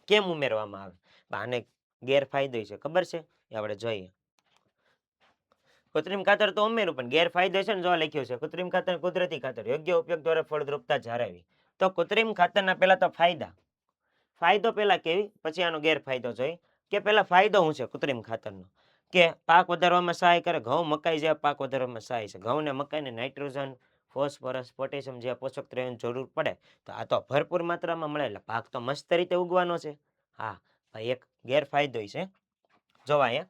S1: કેમ ઉમેરવામાં આવે. આને ગેરફાયદો છે, ખબર છે એ આપણે જોઈએ. કૃત્રિમ ખાતર તો ઉમેરું, પણ ગેરફાયદો છે ને જો લખ્યું છે, કૃત્રિમ ખાતર કુદરતી ખાતર યોગ્ય ઉપયોગ દ્વારા ફળદ્રુપતા જાળવવી. તો કૃત્રિમ ખાતરના પહેલા તો ફાયદો પહેલા કેવી, પછી આનો ગેરફાયદો જોઈએ. કે પહેલા ફાયદો શું છે કૃત્રિમ ખાતરનો, કે પાક વધારવામાં સહાય કરે. ઘઉં મકાઈ જેવા પાક વધારવામાં સહાય છે. ઘઉં ને મકાઈને નાઇટ્રોજન, ફોસ્ફરસ, પોટેશિયમ જેવા પોષક દ્રવ્યોની જરૂર પડે, તો આ તો ભરપૂર માત્રામાં મળે, એટલે પાક તો મસ્ત રીતે ઉગવાનો છે. હા ભાઈ, એક ગેરફાયદો છે. જોવા અહીંયા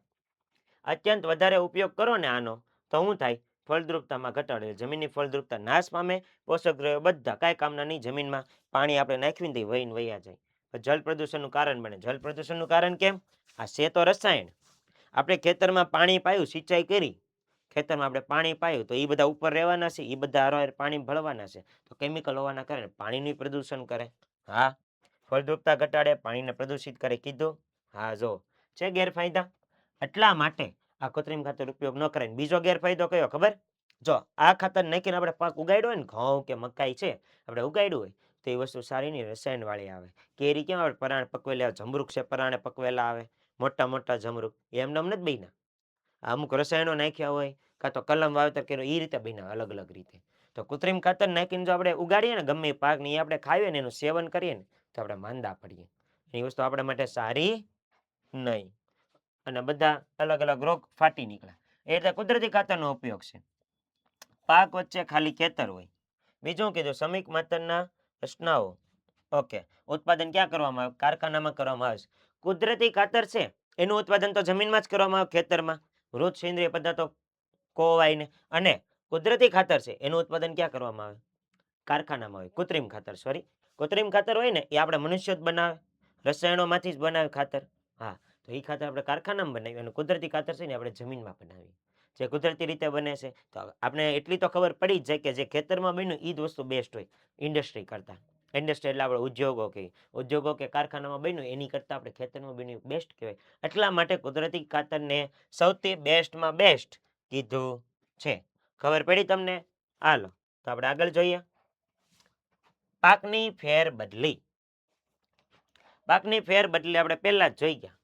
S1: અત્યંત વધારે ઉપયોગ કરો ને આનો, તો શું થાય, ફળદ્રુપતામાં ઘટાડો, જમીનની ફળદ્રુપતા નાશ પામે, પોષક દ્રવ્યો બધા કાંઈ કામના નહીં. જમીનમાં પાણી આપણે નાખ્યું ને વહીને વયા જાય. જળ પ્રદૂષણનું કારણ બને. જળ પ્રદૂષણનું કારણ કેમ, આ છે તો રસાયણ. આપણે ખેતરમાં પાણી પાયું, સિંચાઈ કરી, ખેતરમાં આપણે પાણી પાયું, તો એ બધા ઉપર રહેવાના છે, એ બધા હારે પાણી ભળવાના છે, તો કેમિકલ હોવાના કારણે પાણીનું પ્રદૂષણ કરે. હા, ફળદ્રુપતા ઘટાડે, પાણીને પ્રદૂષિત કરે, કીધું. હા, જો છે ગેરફાયદા. એટલા માટે આ કૃત્રિમ ખાતર ઉપયોગ ન કરાય. બીજો ગેરફાયદો કયો ખબર, જો આ ખાતર નાખીને આપણે પાક ઉગાડ્યો હોય ને, ઘઉં કે મકાઈ છે આપણે ઉગાડ્યું હોય, તો એ વસ્તુ સારી નહીં, રસાયણવાળી આવે. કેરી કેમ આવે, પરાણે પકવેલા આવે. જમરૂખ છે પરાણે પકવેલા આવે, મોટા મોટા જમરૂખ, એમને નથી બન્યા. અમુક રસાયણો નાખ્યા હોય, કાં તો કલમ વાવેતર કર્યો, એ રીતે બન્યા અલગ અલગ રીતે. તો કૃત્રિમ ખાતર નાખીને જો આપણે ઉગાડીએ ને ગમે પાક ને, એ આપણે ખાઈએ ને, એનું સેવન કરીએ ને, તો આપણે માંદા પડીએ. એ વસ્તુ આપણા માટે સારી નહીં, અને બધા અલગ અલગ રોગ ફાટી નીકળે. એટલે કુદરતી ખાતરનો ઉપયોગ છે. પાક વચ્ચે ખાલી ખેતર હોય. બીજું કીધું, શ્રમિક માત્રના રચનાઓ. ઓકે, ઉત્પાદન ક્યાં કરવામાં આવે, કારખાનામાં કરવામાં આવે છે. કુદરતી ખાતર છે એનું ઉત્પાદન તો જમીનમાં જ કરવામાં આવે, ખેતરમાં મૃત સેન્દ્રિય પદાર્થો કોવાઈને. અને કુદરતી ખાતર છે એનું ઉત્પાદન ક્યાં કરવામાં આવે, કારખાનામાં હોય. કૃત્રિમ ખાતર, સોરી, કૃત્રિમ ખાતર હોય ને એ આપણે મનુષ્ય જ બનાવે, રસાયણોમાંથી જ બનાવે ખાતર. હા, તો એ ખાતર આપણે કારખાનામાં બનાવીએ, અને કુદરતી ખાતર છે ને આપણે જમીનમાં બનાવીએ, જે કુદરતી રીતે બને છે. તો આપણે એટલી તો ખબર પડી જ જાય કે જે ખેતરમાં બન્યું એ જ વસ્તુ બેસ્ટ હોય ઇન્ડસ્ટ્રી કરતાં. ઇન્ડસ્ટ્રી એટલે આપણે ઉદ્યોગો કહીએ, ઉદ્યોગો કે કારખાનામાં બન્યું એની કરતાં આપણે ખેતરમાં બન્યું બેસ્ટ કહેવાય. એટલા માટે કુદરતી ખાતરને સૌથી બેસ્ટમાં બેસ્ટ કીધું છે. ખબર પડી તમને? હાલો, તો આપણે આગળ જોઈએ. પાકની ફેરબદલી. પાકની ફેરબદલી આપણે પહેલા જ જોઈ ગયા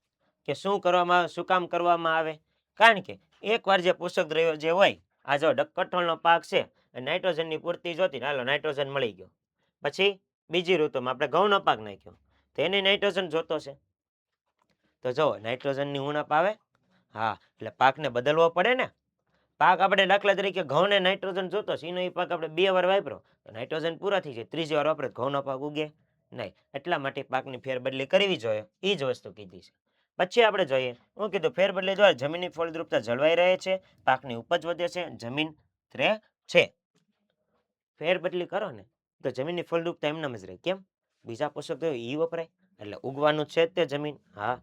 S1: કે શું કરવામાં આવે, શું કામ કરવામાં આવે. કારણ કે એકવાર જે પોષક દ્રવ્યો જે હોય, આ જો કઠોળનો પાક છે, નાઇટ્રોજનની પૂર્તિ જોતી, હાલો નાઇટ્રોજન મળી ગયો. પછી બીજી ઋતુમાં આપણે ઘઉંનો પાક નાખ્યો, તો એને નાઇટ્રોજન જોતો છે. તો જો નાઇટ્રોજનની ઉણપ આવે. હા, એટલે પાકને બદલવો પડે ને. પાક આપણે દાખલા તરીકે ઘઉંને નાઇટ્રોજન જોતો છે, એનો એ પાક આપણે 2 વાર વાપરો તો નાઇટ્રોજન પૂરા થઈ જાય, ત્રીજી વાર વાપરે ઘઉંનો પાક ઉગે નહીં. એટલા માટે પાકની ફેરબદલી કરવી જોઈએ, એ જ વસ્તુ કીધી છે. પછી આપણે જોઈએ, હું કીધું ફેરબદલી દ્વારા જમીનની ફળદ્રુપતા જળવાઈ રહે છે, પાકની ઉપજ વધે છે, જમીન રહે છે. ફેરબદલી કરો ને તો જમીનની ફળદ્રુપતા એમનેમ જ રહે. કેમ? બીજા પોષક દ્રવ્યો એ વપરાય, એટલે ઉગવાનું છે જ તે જમીન. હા,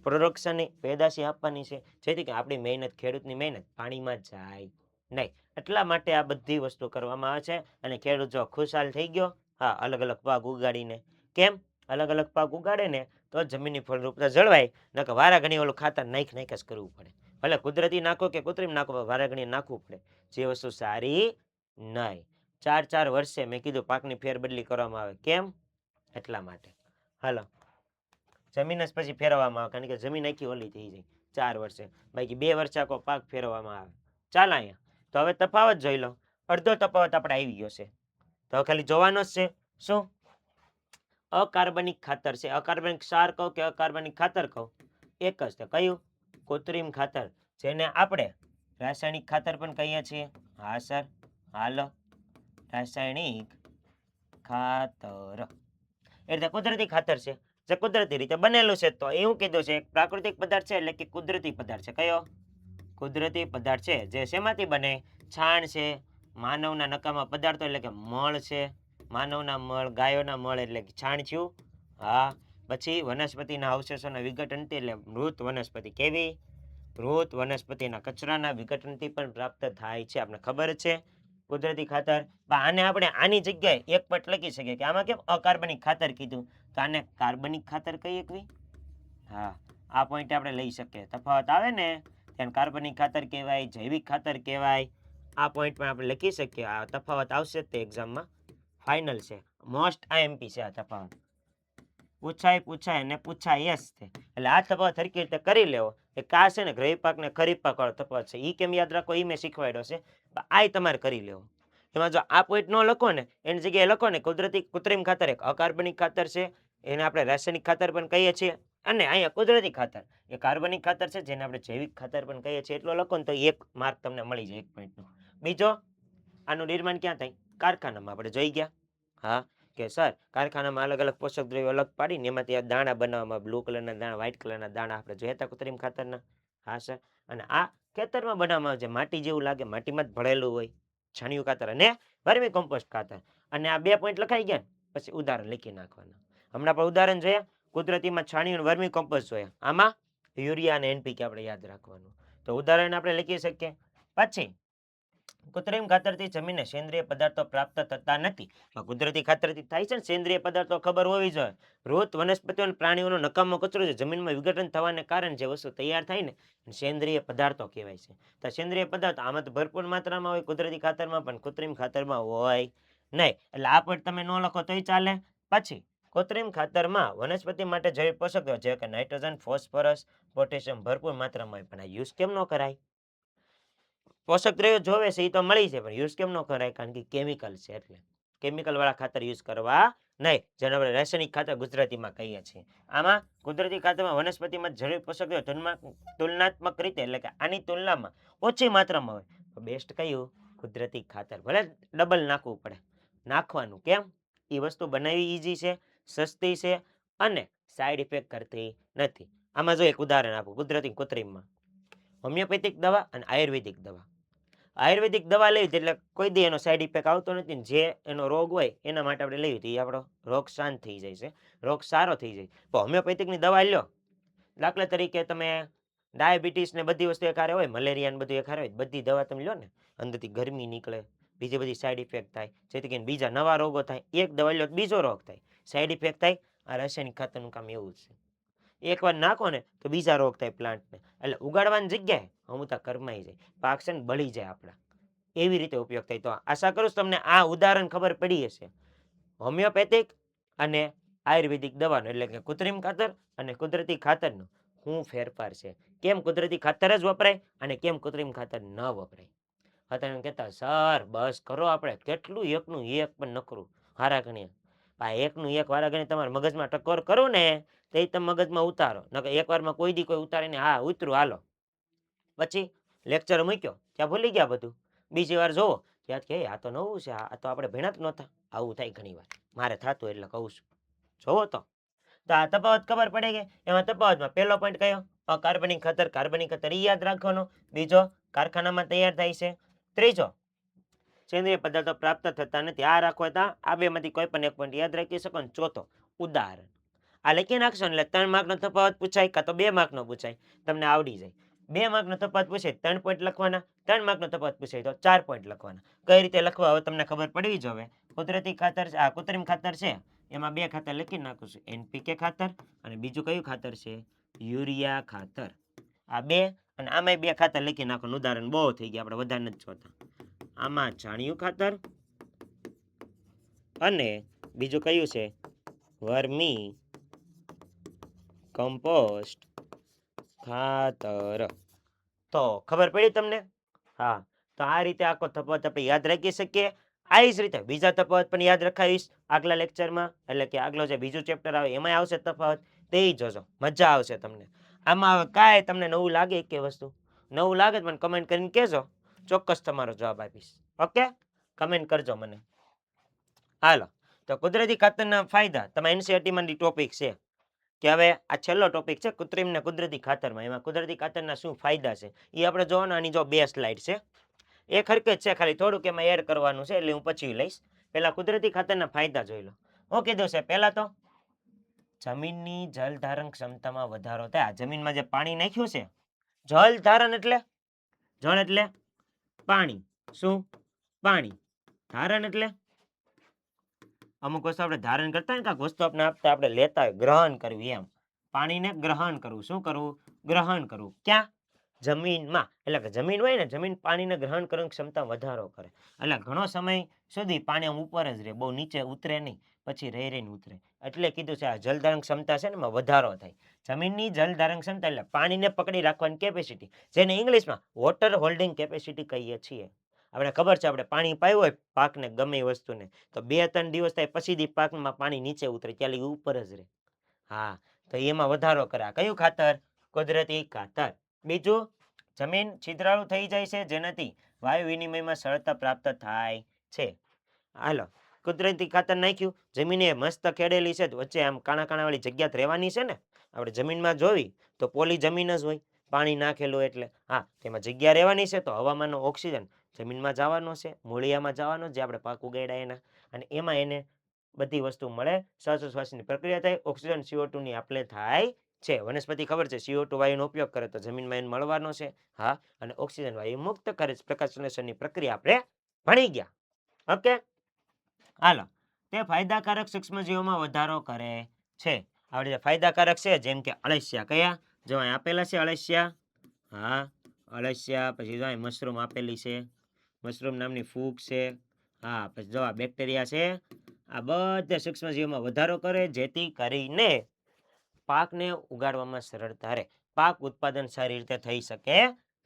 S1: પ્રોડક્શનની પેદાશી આપવાની છે, જેથી કે આપણી મહેનત, ખેડૂતની મહેનત પાણીમાં જાય નહીં. એટલા માટે આ બધી વસ્તુ કરવામાં આવે છે. અને ખેડૂત જો ખુશાલ થઈ ગયો, હા, અલગ અલગ પાક ઉગાડીને. કેમ? અલગ અલગ પાક ઉગાડે ને તો જમીનની ફળદ્રુપતા જળવાય. નકર વારા ઘણી ઓલું ખાતર નાખ જ કરવું પડે. ભલે કુદરતી નાખો કે કૃત્રિમ નાખો, વારા ઘણી નાખવું પડે, જે વસ્તુ સારી નહીં. 4-4 વર્ષે મેં કીધું પાકની ફેરબદલી કરવામાં આવે. કેમ? એટલા માટે. હાલો, જમીન જ પછી ફેરવવામાં આવે, કારણ કે જમીન આખી ઓલી થઈ જાય 4 વર્ષે. બાકી 2 વર્ષે આખો પાક ફેરવવામાં આવે. ચાલ અહીંયા તો હવે તફાવત જોઈ લો. અડધો તફાવત આપણે આવી ગયો છે, તો હવે ખાલી જોવાનો જ છે. શું? અકાર્બનિક ખાતર છે. અકાર્બનિક ક્ષાર કહો કે અકાર્બનિક ખાતર કહો, એક જ છે. કયું? કૃત્રિમ ખાતર, જેને આપણે રાસાયણિક ખાતર પણ કહીએ છીએ. હા સર, હાલો, રાસાયણિક ખાતર એટલે કુદરતી ખાતર છે, જે કુદરતી રીતે બનેલું છે. તો એવું કીધું છે પ્રાકૃતિક પદાર્થ છે, એટલે કે કુદરતી પદાર્થ છે. કયો? કુદરતી પદાર્થ છે, જે શેમાંથી બને? છાણ છે, માનવના નકામા પદાર્થો એટલે કે મળ છે, માનવના મળ, ગાયોના મળ એટલે કે છાણ થયું. હા, પછી વનસ્પતિના અવશેષોના વિઘટનથી એટલે મૃત વનસ્પતિ કેવી મૃત વનસ્પતિના કચરાના વિઘટનથી પણ પ્રાપ્ત થાય છે આપણે ખબર છે કુદરતી ખાતર આને આપણે આની જગ્યાએ એક પટ લખી શકીએ કે આમાં કેમ અકાર્બનિક ખાતર કીધું તો આને કાર્બનિક ખાતર કહીએ એકવી હા આ પોઈન્ટ આપણે લઈ શકીએ તફાવત આવે ને ત્યાં કાર્બનિક ખાતર કહેવાય જૈવિક ખાતર કહેવાય આ પોઈન્ટ પણ આપણે લખી શકીએ આ તફાવત આવશે તે એક્ઝામમાં ફાઇનલ છે મોસ્ટ આઈએમપી છે આ તફાવત પૂછાય અને પૂછાય યસ છે એટલે આ તફાવત હરખી રીતે કરી લેવો એ કા છે ને ગ્રહી પાક ને ખરીફ પાક વાળો તફાવત છે ઈ કેમ યાદ રાખો ઈ મેં શીખવાડ્યો છે આ તમારે કરી લેવો એમાં જો આ પોઈન્ટ ન લખો ને એની જગ્યાએ લખો ને કુદરતી કૃત્રિમ ખાતર એક અકાર્બનિક ખાતર છે એને આપણે રાસાયણિક ખાતર પણ કહીએ છીએ અને અહીંયા કુદરતી ખાતર એ કાર્બનિક ખાતર છે જેને આપણે જૈવિક ખાતર પણ કહીએ છીએ એટલો લખો ને તો એક માર્ક તમને મળી જાય એક પોઈન્ટનો બીજો આનું નિર્માણ ક્યાં થાય કારખાનામાં આપણે જોઈ ગયા હા કે સર કારખાનામાં અલગ અલગ પોષક દ્રવ્યો અલગ પાડીને એમાંથી આ દાણા બનાવવામાં બ્લુ કલરના દાણા વ્હાઇટ કલરના દાણા આપણે જોયા હતા કૃત્રિમ ખાતરના હા સર અને આ ખેતરમાં બનાવવામાં આવે છે માટી જેવું લાગે માટીમાં જ ભળેલું હોય છાણિયું ખાતર અને વર્મી કમ્પોસ્ટ ખાતર અને આ 2 પોઈન્ટ લખાઈ ગયા પછી ઉદાહરણ લખી નાખવાના હમણાં પણ ઉદાહરણ જોયા કુદરતીમાં છાણિયું વર્મી કમ્પોસ્ટ જોયા આમાં યુરિયા અને એનપીકે આપણે યાદ રાખવાનું તો ઉદાહરણ આપણે લખી શકીએ પછી કૃત્રિમ ખાતરથી જમીનને સેન્દ્રિય પદાર્થો પ્રાપ્ત થતા નથી કુદરતી ખાતરથી થાય છે ને સેન્દ્રિય પદાર્થો ખબર હોવી જોઈએ મૃત વનસ્પતિઓ અને પ્રાણીઓનો નકામો કચરો છે જમીનમાં વિઘટન થવાને કારણે જે વસ્તુ તૈયાર થાય ને સેન્દ્રિય પદાર્થો કહેવાય છે તો સેન્દ્રિય પદાર્થ આમાં તો ભરપૂર માત્રામાં હોય કુદરતી ખાતરમાં પણ કૃત્રિમ ખાતરમાં હોય નહીં એટલે આ પણ તમે ન લખો તોય ચાલે પછી કૃત્રિમ ખાતરમાં વનસ્પતિ માટે જૈવિક પોષક દ્રવ્યો જેવા કે નાઇટ્રોજન ફોસ્ફરસ પોટેશિયમ ભરપૂર માત્રામાં હોય પણ આ યુઝ કેમ ન કરાય પોષક દ્રવ્યો જોવે છે એ તો મળી છે પણ યુઝ કેમ ન કરાય કારણ કે કેમિકલ છે એટલે કેમિકલ વાળા ખાતર યુઝ કરવા નહીં જેને આપણે રાસાયણિક ખાતર ગુજરાતીમાં કહીએ છીએ આમાં કુદરતી ખાતરમાં વનસ્પતિમાં જૈવિક પોષક દ્રવ્યો તુલનાત્મક રીતે એટલે કે આની તુલનામાં ઓછી માત્રામાં હોય તો બેસ્ટ કયું કુદરતી ખાતર ભલે ડબલ નાખવું પડે નાખવાનું કેમ એ વસ્તુ બનાવવી ઈઝી છે સસ્તી છે અને સાઈડ ઇફેક્ટ કરતી નથી આમાં જો એક ઉદાહરણ આપું કુદરતી કૃત્રિમમાં હોમિયોપેથિક દવા અને આયુર્વેદિક દવા આયુર્વેદિક દવા લેવી એટલે કોઈ દી એનો સાઈડ ઇફેક્ટ આવતો નથી ને જે એનો રોગ હોય એના માટે આપણે લેવી તો એ આપણો રોગ શાંત થઈ જાય છે રોગ સારો થઈ જાય પણ હોમિયોપેથિકની દવા લ્યો દાખલા તરીકે તમે ડાયાબિટીસ ને બધી વસ્તુ એકારે હોય મલેરિયા ને બધું એકારે હોય બધી દવા તમે લો ને અંદરથી ગરમી નીકળે બીજી બધી સાઈડ ઇફેક્ટ થાય જેથી કરીને બીજા નવા રોગો થાય એક દવા લ્યો બીજો રોગ થાય સાઈડ ઇફેક્ટ થાય આ રાસાયણિક ખાતરનું કામ એવું જ છે એકવાર નાખો ને તો બીજા રોગ થાય પ્લાન્ટને એટલે ઉગાડવાની જગ્યાએ અમુતા કરમાઈ જાય પાક છે ને બળી જાય આપણા એવી રીતે ઉપયોગ થાય તો આશા કરું છું તમને આ ઉદાહરણ ખબર પડી હશે હોમિયોપેથિક અને આયુર્વેદિક દવાનો એટલે કે કૃત્રિમ ખાતર અને કુદરતી ખાતરનો શું ફેરફાર છે કેમ કુદરતી ખાતર જ વપરાય અને કેમ કૃત્રિમ ખાતર ન વપરાય હતા એમ કહેતા સર બસ કરો આપણે કેટલું એકનું એક પણ નકરું હારા ગણીએ આ એકનું એક વારા ગણી તમારા મગજમાં ટકોર કરું ને તો એ તમે મગજમાં ઉતારો નકર એકવારમાં કોઈ દી કોઈ ઉતારીને હા ઉતરું હાલો પછી લેક્ચર મૂક્યો ત્યાં ભૂલી ગયા બધું બીજી વાર જોવો ત્યાં કે આ તો નવું છે આ તો આપણે ભણ્યા જ નહોતા આવું થાય ઘણી વાર મારે થતું એટલે કહું છું જોવો તો આ તફાવત ખબર પડે કે એમાં તફાવતમાં પહેલો પોઈન્ટ કયો અકાર્બનિક ખાતર ઈ યાદ રાખવાનો બીજો કારખાનામાં તૈયાર થાય છે ત્રીજો સેન્દ્રિય પદાર્થો પ્રાપ્ત થતા નથી આ રાખો હતા આ બેમાંથી કોઈ પણ એક પોઈન્ટ યાદ રાખી શકો ને ચોથો ઉદાહરણ આ લખી નાખશો ને એટલે 3 માર્કનો તફાવત પૂછાય કાં તો 2 માર્કનો પૂછાય તમને આવડી જાય 2 માર્કનો તફાવત પૂછાય 3 પોઈન્ટ લખવાના 3 માર્કનો તફાવત પૂછાય તો 4 પોઈન્ટ લખવાના કઈ રીતે લખવા હવે તમને ખબર પડવી જોઈએ કુદરતી ખાતર આ કૃત્રિમ ખાતર છે એમાં 2 ખાતર લખી નાખું છું એનપીકે ખાતર અને બીજું કયું ખાતર છે યુરિયા ખાતર આ 2 અને આમાંય 2 ખાતર લખી નાખવાનું ઉદાહરણ બહુ થઈ ગયા આપણે વધારે નથી જોતા આમાં છાણિયું ખાતર અને બીજું કયું છે વર્મી કમ્પોસ્ટ ખાતર તો ખબર પડી તમને હા તો આ રીતે આખો તફાવત આપણે યાદ રાખી શકીએ આ જ રીતે બીજા તફાવત પણ યાદ રખાવીશ આગલા લેક્ચરમાં એટલે કે આગલો જે બીજું ચેપ્ટર આવે એમાંય આવશે તફાવત તે જોજો મજા આવશે તમને આમાં કાંઈ તમને નવું લાગે કે વસ્તુ નવું લાગે તો મને કમેન્ટ કરીને કહેજો ચોક્કસ તમારો જવાબ આપીશ ઓકે કમેન્ટ કરજો મને હાલો તો કુદરતી ખાતરના ફાયદા તમારા એનસીઈઆરટીમાંની ટોપિક છે કે હવે આ છેલ્લો ટોપિક છે કૃત્રિમ ને કુદરતી ખાતરમાં એમાં કુદરતી ખાતરના શું ફાયદા છે એ આપણે જોવાનું આની જો 2 સ્લાઇડ છે એક હરકે જ છે ખાલી થોડુંક એમાં એડ કરવાનું છે એટલે હું પછી લઈશ પહેલા કુદરતી ખાતરના ફાયદા જોઈ લો હું કીધું છે પહેલા તો જમીનની જળ ધારણ ક્ષમતામાં વધારો થાય. આ જમીનમાં જે પાણી નાખ્યું છે, જળ ધારણ એટલે જળ એટલે પાણી. શું? પાણી. ધારણ એટલે અમુક વસ્તુ આપણે ધારણ કરતા હોય ને, કાંઈક વસ્તુ આપણે આપતા આપણે લેતા હોય, ગ્રહણ કરવી એમ. પાણીને ગ્રહણ કરવું. શું કરવું? ગ્રહણ કરવું. ક્યાં? જમીનમાં. એટલે કે જમીન હોય ને, જમીન પાણીને ગ્રહણ કરવાની ક્ષમતા વધારો કરે. એટલે ઘણો સમય સુધી પાણી આમ ઉપર જ રહે, બહુ નીચે ઉતરે નહીં, પછી રહી રહીને ઉતરે. એટલે કીધું છે આ જલધારણ ક્ષમતા છે ને એમાં વધારો થાય. જમીનની જલધારણ ક્ષમતા એટલે પાણીને પકડી રાખવાની કેપેસિટી, જેને ઇંગ્લિશમાં વોટર હોલ્ડિંગ કેપેસિટી કહીએ છીએ. આપણે ખબર છે, આપણે પાણી પાયું હોય પાકને ગમે એ વસ્તુને, તો 2-3 દિવસ થાય પછી પાકમાં પાણી નીચે ઉતરે, ત્યાં લગી ઉપર જ રહે. હા, તો એમાં વધારો કરે. કયું ખાતર? કુદરતી ખાતર. બીજું, જમીન છિદ્રાળુ થઈ જાય છે, જેનાથી વાયુ વિનિમયમાં સરળતા પ્રાપ્ત થાય છે. હાલો, કુદરતી ખાતર નાખ્યું, જમીન એ મસ્ત ખેડેલી છે, વચ્ચે આમ કાણા કાણા વાળી જગ્યા રહેવાની છે ને. આપણે જમીનમાં જોવી તો પોલી જમીન જ હોય, પાણી નાખેલું એટલે. હા, તેમાં જગ્યા રહેવાની છે, તો હવામાનનો ઓક્સિજન જમીનમાં જવાનો છે, મૂળિયામાં જવાનો, જે આપણે પાક ઉગાડ્યા એના, અને એમાં એને બધી વસ્તુ મળે, શ્વાસોશ્વાસની પ્રક્રિયા થાય, ઓક્સિજન CO2 ની આપલે થાય છે. વનસ્પતિ ખબર છે CO2 વાયુનો ઉપયોગ કરે તો જમીનમાં એને મળવાનો છે. હા, અને ઓક્સિજન વાયુ મુક્ત કરે છે. પ્રકાશ સંશ્લેષણની પ્રક્રિયા આપણે ભણી ગયા. ઓકે, હાલો. તે ફાયદાકારક સૂક્ષ્મજીવોમાં વધારો કરે છે. આપણે જે ફાયદાકારક છે, જેમ કે અળસિયા. કયા? જો અહીં આપેલા છે અળસિયા. હા, અળસિયા. પછી જો અહીં મશરૂમ આપેલી છે, મશરૂમ નામની ફૂગ છે. હા, પછી જો આ બેક્ટેરિયા છે. આ બધા સૂક્ષ્મજીવોમાં વધારો કરે, જેથી કરીને પાકને ઉગાડવામાં સરળતા રહે, પાક ઉત્પાદન સારી રીતે થઈ શકે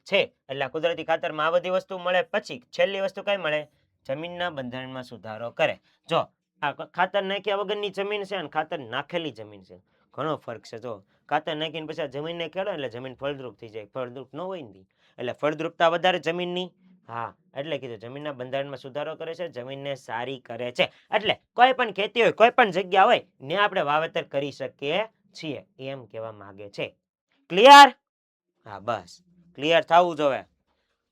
S1: છે. એટલે કુદરતી ખાતરમાં આ બધી વસ્તુ મળે, પછી છેલ્લી વસ્તુ કઈ મળે? જમીનના બંધારણમાં સુધારો કરે. જો આ ખાતર નાખ્યા વગરની જમીન છે અને ખાતર નાખેલી જમીન છે, ઘણો ફરક છે. જો ખાતર નાખીને પછી જમીનને ખેડો એટલે જમીન ફળદ્રુપ થઈ જાય, ફળદ્રુપ ન હોય ને, એટલે ફળદ્રુપતા વધારે જમીનની. હા, એટલે કીધું જમીનના બંધારણમાં સુધારો કરે છે, જમીનને સારી કરે છે. એટલે કોઈ પણ ખેતી હોય, કોઈ પણ જગ્યા હોય ને આપણે વાવેતર કરી શકીએ છીએ, એમ કહેવા માંગે છે. ક્લિયર? હા, બસ ક્લિયર થવું જોઈએ.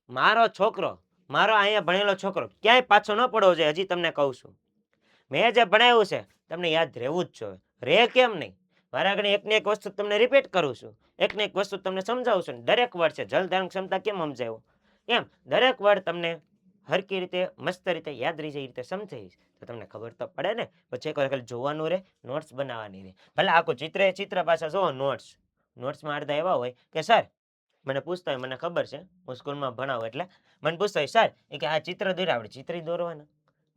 S1: મારો છોકરો, મારો અહીંયા ભણેલો છોકરો ક્યાંય પાછો ન પડવો જોઈએ. હજી તમને કહું છું, મેં જે ભણાવ્યું છે તમને યાદ રહેવું જ જોઈએ. રે કેમ નહીં? મારા આગળ એકને એક વસ્તુ તમને રિપીટ કરું છું, એકને એક વસ્તુ તમને સમજાવું છું. દરેક વર્ડ છે, જલધારણ ક્ષમતા કેમ સમજાવ્યું એમ દરેક વર્ડ તમને હરકી રીતે મસ્ત રીતે યાદ રહી જાય, એ રીતે સમજાવીશ તો તમને ખબર તો પડે ને. પછી એકવાર ખાલી જોવાનું રહે, નોટ્સ બનાવવાની રહે. ભલે આખું ચિત્ર પાછા જુઓ, નોટ્સમાં અડધા એવા હોય કે સર મને પૂછતા હોય, મને ખબર છે હું સ્કૂલમાં ભણાવું એટલે મને પૂછતા હોય, સર એ કે આ ચિત્ર દોર્યા, આપણે ચિત્ર દોરવાના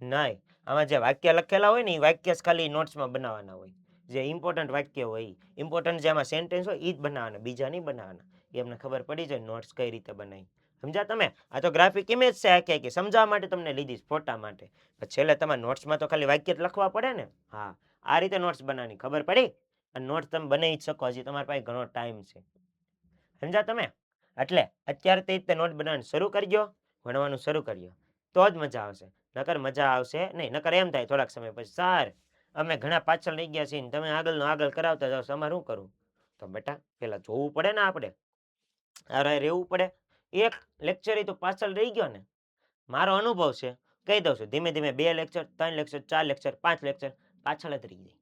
S1: નહીં. આમાં જે વાક્ય લખેલા હોય ને એ વાક્ય જ ખાલી નોટ્સમાં બનાવવાના હોય. જે ઇમ્પોર્ટન્ટ વાક્ય હોય, ઇમ્પોર્ટન્ટ જે આમાં સેન્ટેન્સ હોય એ જ બનાવવાના, બીજા નહીં બનાવવાના. એ અમને ખબર પડી જાય નોટ્સ કઈ રીતે બનાવી. સમજ્યા તમે? આ તો ગ્રાફિક ઇમેજ છે આખી કે સમજાવવા માટે તમને લીધી, ફોટા માટે. છેલ્લે તમારા નોટ્સમાં તો ખાલી વાક્ય જ લખવા પડે ને. હા, આ રીતે નોટ્સ બનાવવાની, ખબર પડી? અને નોટ્સ તમે બનાવી જ શકો, હજી તમારી પાસે ઘણો ટાઈમ છે. સમજ્યા તમે? એટલે અત્યારે તે રીતે નોટ બનાવવાનું શરૂ કરજો, ભણવાનું શરૂ કરજો, તો જ મજા આવશે. નકર મજા આવશે નહીં. નકર એમ થાય થોડાક સમય પછી, સર અમે ઘણા પાછળ રહી ગયા છીએ, તમે આગળનો આગળ કરાવતા જાઓ, અમારે શું કરવું? તો બેટા પેલા જોવું પડે ને, આપણે અરે રહેવું પડે. એક લેક્ચર તો પાછળ રહી ગયો ને, મારો અનુભવ છે, કહી દઉં છું, ધીમે ધીમે 2 લેક્ચર, 3 લેક્ચર, 4 લેક્ચર, 5 લેક્ચર પાછળ જ રહી જાય.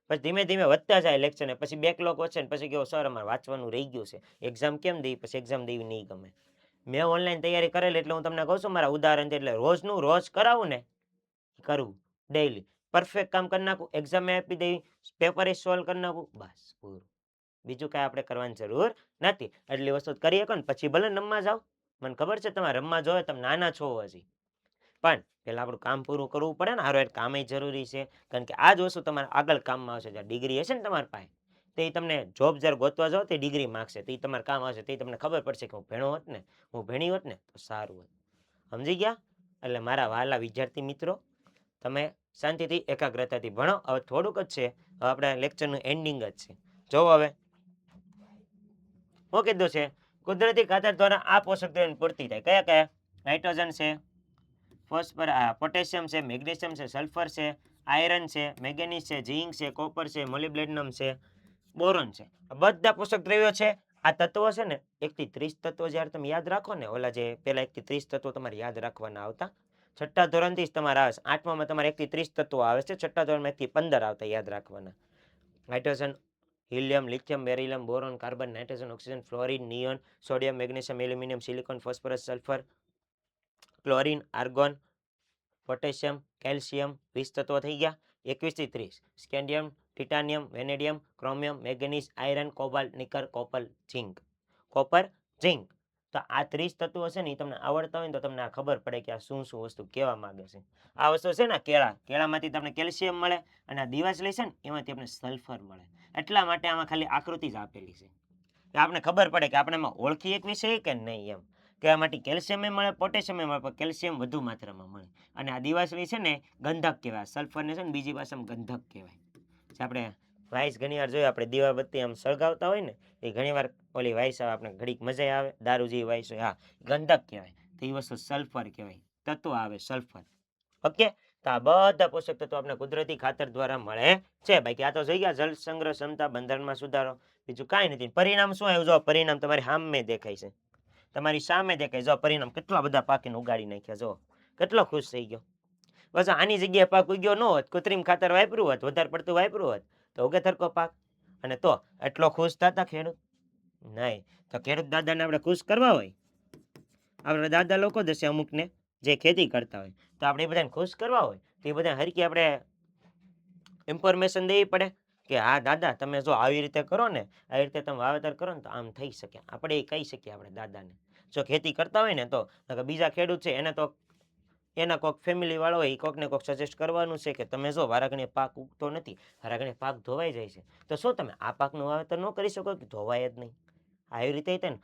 S1: પછી ધીમે ધીમે વધતા જાય લેક્ચર ને, પછી બેકલોગ વધશે ને, પછી કેવો સર અમારે વાંચવાનું રહી ગયું છે, એક્ઝામ કેમ દઈ? પછી એક્ઝામ દેવી નહીં ગમે. મેં ઓનલાઈન તૈયારી કરેલી એટલે હું તમને કહું છું, મારા ઉદાહરણથી. એટલે રોજનું રોજ કરાવું ને, કરવું ડેઈલી, પરફેક્ટ કામ કરી નાખું, એક્ઝામ આપી દેવી, પેપર સોલ્વ કરી નાખું, બસ પૂરું. બીજું કાંઈ આપણે કરવાની જરૂર નથી. એટલી વસ્તુ કરી શકો ને પછી ભલે રમવા જાઓ. મને ખબર છે તમારે રમવા જોવે, તમે નાના છો હજી, પણ પહેલાં આપણું કામ પૂરું કરવું પડે ને. હારું કામ જરૂરી છે, કારણ કે આ જ વસ્તુ તમારે આગળ કામમાં આવશે. જ્યાં ડિગ્રી હશે ને તમારી પાસે, તે તમને જોબ જ્યારે ગોતવા જાઓ તે ડિગ્રી માગશે, તે તમારે કામ આવશે. તે તમને ખબર પડશે કે હું ભણ્યો હોત ને, હું ભણી હોત ને તો સારું હોત. સમજી ગયા? એટલે મારા વહાલા વિદ્યાર્થી મિત્રો, તમે શાંતિથી એકાગ્રતાથી ભણો. હવે થોડુંક જ છે, હવે આપણે લેક્ચરનું એન્ડિંગ જ છે. જોવો હવે શું કીધું છે? કુદરતી ખાતર દ્વારા આ પોષક દ્રવ્યોની પૂર્તિ થાય. કયા કયા? નાઇટ્રોજન છે, ફોસ્ફર, પોટેશિયમ છે, મેગ્નેશિયમ છે, સલ્ફર છે, આયરન છે, મેંગેનીઝ છે, ઝીંક છે, કોપર છે, મોલિબ્લેડનમ છે, બોરોન છે. આ બધા પોષક દ્રવ્યો છે. આ તત્વો છે ને 1 થી 30 તત્વો જ્યારે તમે યાદ રાખો ને, ઓલા જે પેલા 1 થી 30 તત્વો તમારે યાદ રાખવાના આવતા, છઠ્ઠા ધોરણથી જ તમારે આવે છે. 8મામાં તમારે 1 થી 30 તત્વો આવે છે, છઠ્ઠા ધોરણમાં 1 થી 15 આવતા યાદ રાખવાના. Nitrogen, helium, lithium, beryllium, boron, carbon, nitrogen, oxygen, fluorine, neon, sodium, magnesium, aluminium, silicon, phosphorus, sulphur, chlorine, argon, potassium, calcium, 20 તત્વો થઈ ગયા. 21 થી 30. Scandium, titanium, vanadium, chromium, manganese, iron, cobalt, nickel, copper, zinc. Copper, zinc. તો આ 30 તત્વો છે ને એ તમને આવડતા હોય ને તો તમને આ ખબર પડે કે આ શું શું વસ્તુ કહેવા માંગે છે. આ વસ્તુ છે ને કેળામાંથી તમને કેલ્શિયમ મળે, અને આ દિવાસળી છે ને એમાંથી આપણે સલ્ફર મળે. એટલા માટે આમાં ખાલી આકૃતિ જ આપેલી છે. આપણે ખબર પડે કે આપણે એમાં ઓળખી એક વિષય કે નહીં એમ. કે આમાંથી કેલ્શિયમ મળે, પોટેશિયમ મળે, પણ કેલ્શિયમ વધુ માત્રામાં મળે. અને આ દિવાસળી છે ને ગંધક કહેવાય. સલ્ફરને છે ને બીજી ભાષામાં ગંધક કહેવાય. આપણે વાઇસ ઘણી વાર જોયું, આપણે દીવાબત્તી આમ સળગાવતા હોય ને એ ઘણી વાર ઓલી વાઇસ આવે, આપણે ઘડીક મજા આવે, દારૂ જેવી વાઇસ હોય, હા ગંધક કહેવાય. તો એ વસ્તુ સલ્ફર કહેવાય, તત્વ આવે સલ્ફર. ઓકે, તો આ બધા પોષક તત્વો આપણે કુદરતી ખાતર દ્વારા મળે છે. બાકી આ તો જોઈ ગયા જળ સંગ્રહ ક્ષમતા, બંધારણમાં સુધારો, બીજું કાંઈ નથી. પરિણામ શું આવ્યું? જો પરિણામ તમારી સામે દેખાય છે, તમારી સામે દેખાય. જો પરિણામ કેટલા બધા પાકીને ઉગાડી નાખ્યા, જો કેટલો ખુશ થઈ ગયો. બસ આની જગ્યાએ પાક ઉગ્યો ન હોત, કૃત્રિમ ખાતર વાપર્યું હોત, વધારે પડતું વાપર્યું હોત તો ઉગે થરકો પાક. અને તો એટલો ખુશ થતા ખેડૂત નહીં. તો ખેડૂત દાદાને આપણે ખુશ કરવા હોય, આપણે દાદા લોકો જ હશે અમુકને જે ખેતી કરતા હોય, તો આપણે એ બધાને ખુશ કરવા હોય તો એ બધા હરકી આપણે ઇન્ફોર્મેશન દેવી પડે કે હા દાદા તમે જો આવી રીતે કરો ને, આવી રીતે તમે વાવેતર કરો ને તો આમ થઈ શકે. આપણે એ કહી શકીએ આપણે દાદાને, જો ખેતી કરતા હોય ને તો. બીજા ખેડૂત છે એને તો એના કોઈક ફેમિલી વાળો હોય, કોઈકને કોઈક સજેસ્ટ કરવાનું છે કે તમે જો વારાઘડીએ પાક ઉગતો નથી, વારાઘડીએ પાક ધોવાઈ જાય છે, તો શું તમે આ પાકનું વાવેતર ન કરી શકો કે ધોવાય જ નહીં? આવી રીતે તે ને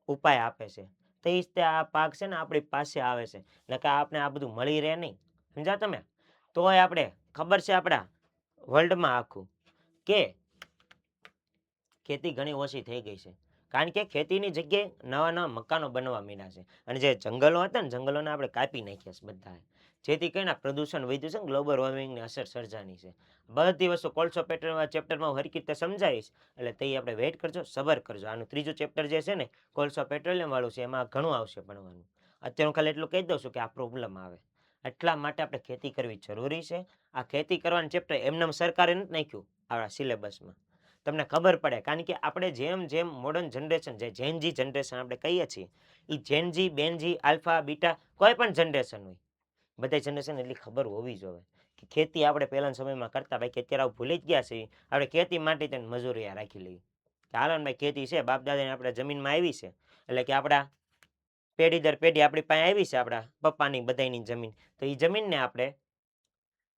S1: ઉપાય આપે છે. તો એ જ આ પાક છે ને આપણી પાસે આવે છે. એટલે કે આપણે આ બધું મળી રહે નહીં, સમજ્યા તમે? તોય આપણે ખબર છે આપણા વર્લ્ડમાં આખું કે ખેતી ઘણી ઓછી થઈ ગઈ છે. કારણ કે ખેતીની જગ્યાએ નવા નવા મકાનો બનવા માંડ્યા છે. અને જે જંગલો હતા ને, જંગલોને આપણે કાપી નાખ્યા છે બધા. જેથી કરીને પ્રદૂષણ વધ્યું છે ને, ગ્લોબલ વોર્મિંગની અસર સર્જાની છે. બધી વસ્તુ કોલસો ચેપ્ટરમાં હું હરખી રીતે સમજાવીશ, એટલે તે આપણે વેઇટ કરજો, સબર કરજો. આનું ત્રીજું ચેપ્ટર જે છે ને કોલસો પેટ્રોલિયમ વાળું છે, એમાં ઘણું આવશે ભણવાનું. અત્યારે હું ખાલી એટલું કહી દઉં છું કે આ પ્રોબ્લેમ આવે. એટલા માટે આપણે ખેતી કરવી જરૂરી છે. આ ખેતી કરવાનું ચેપ્ટર એમને સરકારે નથી નાખ્યું આપણા સિલેબસમાં. તમને ખબર પડે, કારણ કે આપણે જેમ જેમ મોડર્ન જનરેશન, જે જેનજી જનરેશન આપણે કહીએ છીએ, એ જેનજી, બેનજી, આલ્ફા, બીટા, કોઈ પણ જનરેશન હોય, બધા જનરેશન એટલી ખબર હોવી જોઈએ કે ખેતી આપણે પહેલાના સમયમાં કરતા. ભાઈ અત્યારે આવું ભૂલી જ ગયા છે. આપણે ખેતી માટે તેને મજૂરી રાખી લઈએ કે હાલો ને ભાઈ ખેતી છે, બાપ દાદાને આપણે જમીનમાં આવી છે, એટલે કે આપણા પેઢી દર પેઢી આપણી પાસે આવી છે, આપણા પપ્પાની બધાની જમીન, તો એ જમીનને આપણે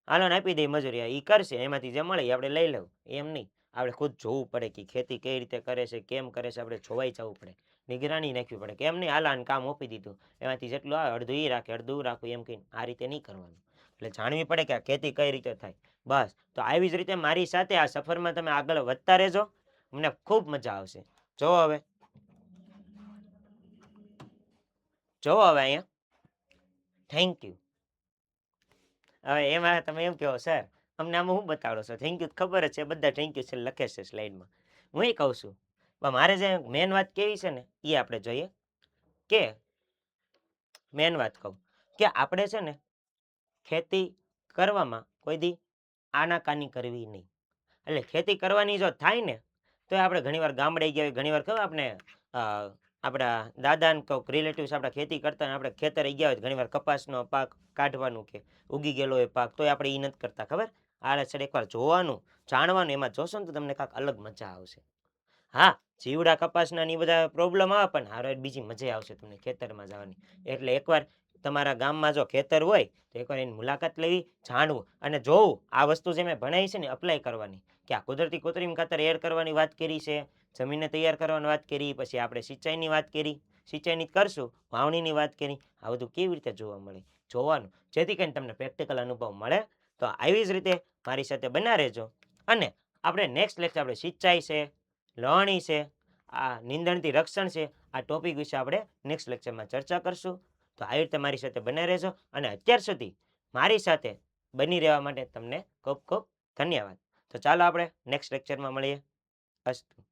S1: હાલો ને આપી દઈએ મજૂરી, એ કરશે, એમાંથી જે મળે એ આપણે લઈ લેવું. એમ નહીં, આપણે ખુદ જોવું પડે કે ખેતી કઈ રીતે કરે છે, કેમ કરે છે, આપણે જોવાઈ જવું પડે, નિગરાની નાખવી પડે. કેમ નહીં હાલાને કામ આપી દીધું, એમાંથી જેટલું આવે અડધું એ રાખે, અડધું રાખવું, એમ કહીને આ રીતે નહીં કરવાનું. એટલે જાણવી પડે કે આ ખેતી કઈ રીતે થાય. બસ તો આવી જ રીતે મારી સાથે આ સફરમાં તમે આગળ વધતા રહેજો, મને ખૂબ મજા આવશે. જોવો હવે અહીંયા, થેન્ક યુ. હવે એમાં તમે એમ કહો સર અમને આમાં શું બતાડો છો? થેન્ક યુ ખબર જ છે, બધા થેન્ક યુ છે લખે છે સ્લાઇડમાં. હું એ કહું છું, પણ મારે જે મેન વાત કેવી છે ને એ આપણે જોઈએ. કે મેન વાત કહું કે આપણે છે ને ખેતી કરવામાં કોઈ દી આનાકાની કરવી નહીં. એટલે ખેતી કરવાની જો થાય ને તો આપણે ઘણીવાર ગામડે ગયા હોય, ઘણીવાર ખબર આપણે આપણા દાદાને કોઈક રિલેટિવ્સ આપણા ખેતી કરતા, આપણે ખેતરે ગયા હોય ઘણીવાર કપાસનો પાક કાઢવાનું કે ઉગી ગયેલો એ પાક, તોય આપણે એ નથી કરતા. ખબર? આ છેડે એકવાર જોવાનું, જાણવાનું, એમાં જોશો ને તો તમને કાંઈક અલગ મજા આવશે. હા, જીવડા કપાસના ની બધા પ્રોબ્લેમ આવે, પણ હારો બીજી મજા આવશે તમને ખેતરમાં જવાની. એટલે એકવાર તમારા ગામમાં જો ખેતર હોય તો એકવાર એની મુલાકાત લેવી, જાણવું અને જોવું. આ વસ્તુ જે મેં ભણાવી છે ને અપ્લાય કરવાની, કે આ કુદરતી કૃત્રિમ ખાતર એડ કરવાની વાત કરી છે, જમીનને તૈયાર કરવાની વાત કરી, પછી આપણે સિંચાઈની વાત કરી, સિંચાઈની કરશું, વાવણીની વાત કરી. આ બધું કેવી રીતે જોવા મળે, જોવાનું, જેથી કરીને તમને પ્રેક્ટિકલ અનુભવ મળે. તો આવી જ રીતે મારી સાથે બના રહેજો. અને આપણે નેક્સ્ટ લેક્ચર આપણે સિંચાઈ છે, લણણી છે, આ નીંદણથી રક્ષણ છે, આ ટોપિક વિશે આપણે નેક્સ્ટ લેક્ચરમાં ચર્ચા કરશું. તો આવી રીતે મારી સાથે બને રહેજો. અને અત્યાર સુધી મારી સાથે બની રહેવા માટે તમને ખૂબ ખૂબ ધન્યવાદ. તો ચાલો આપણે નેક્સ્ટ લેક્ચરમાં મળીએ. અસ્તુ.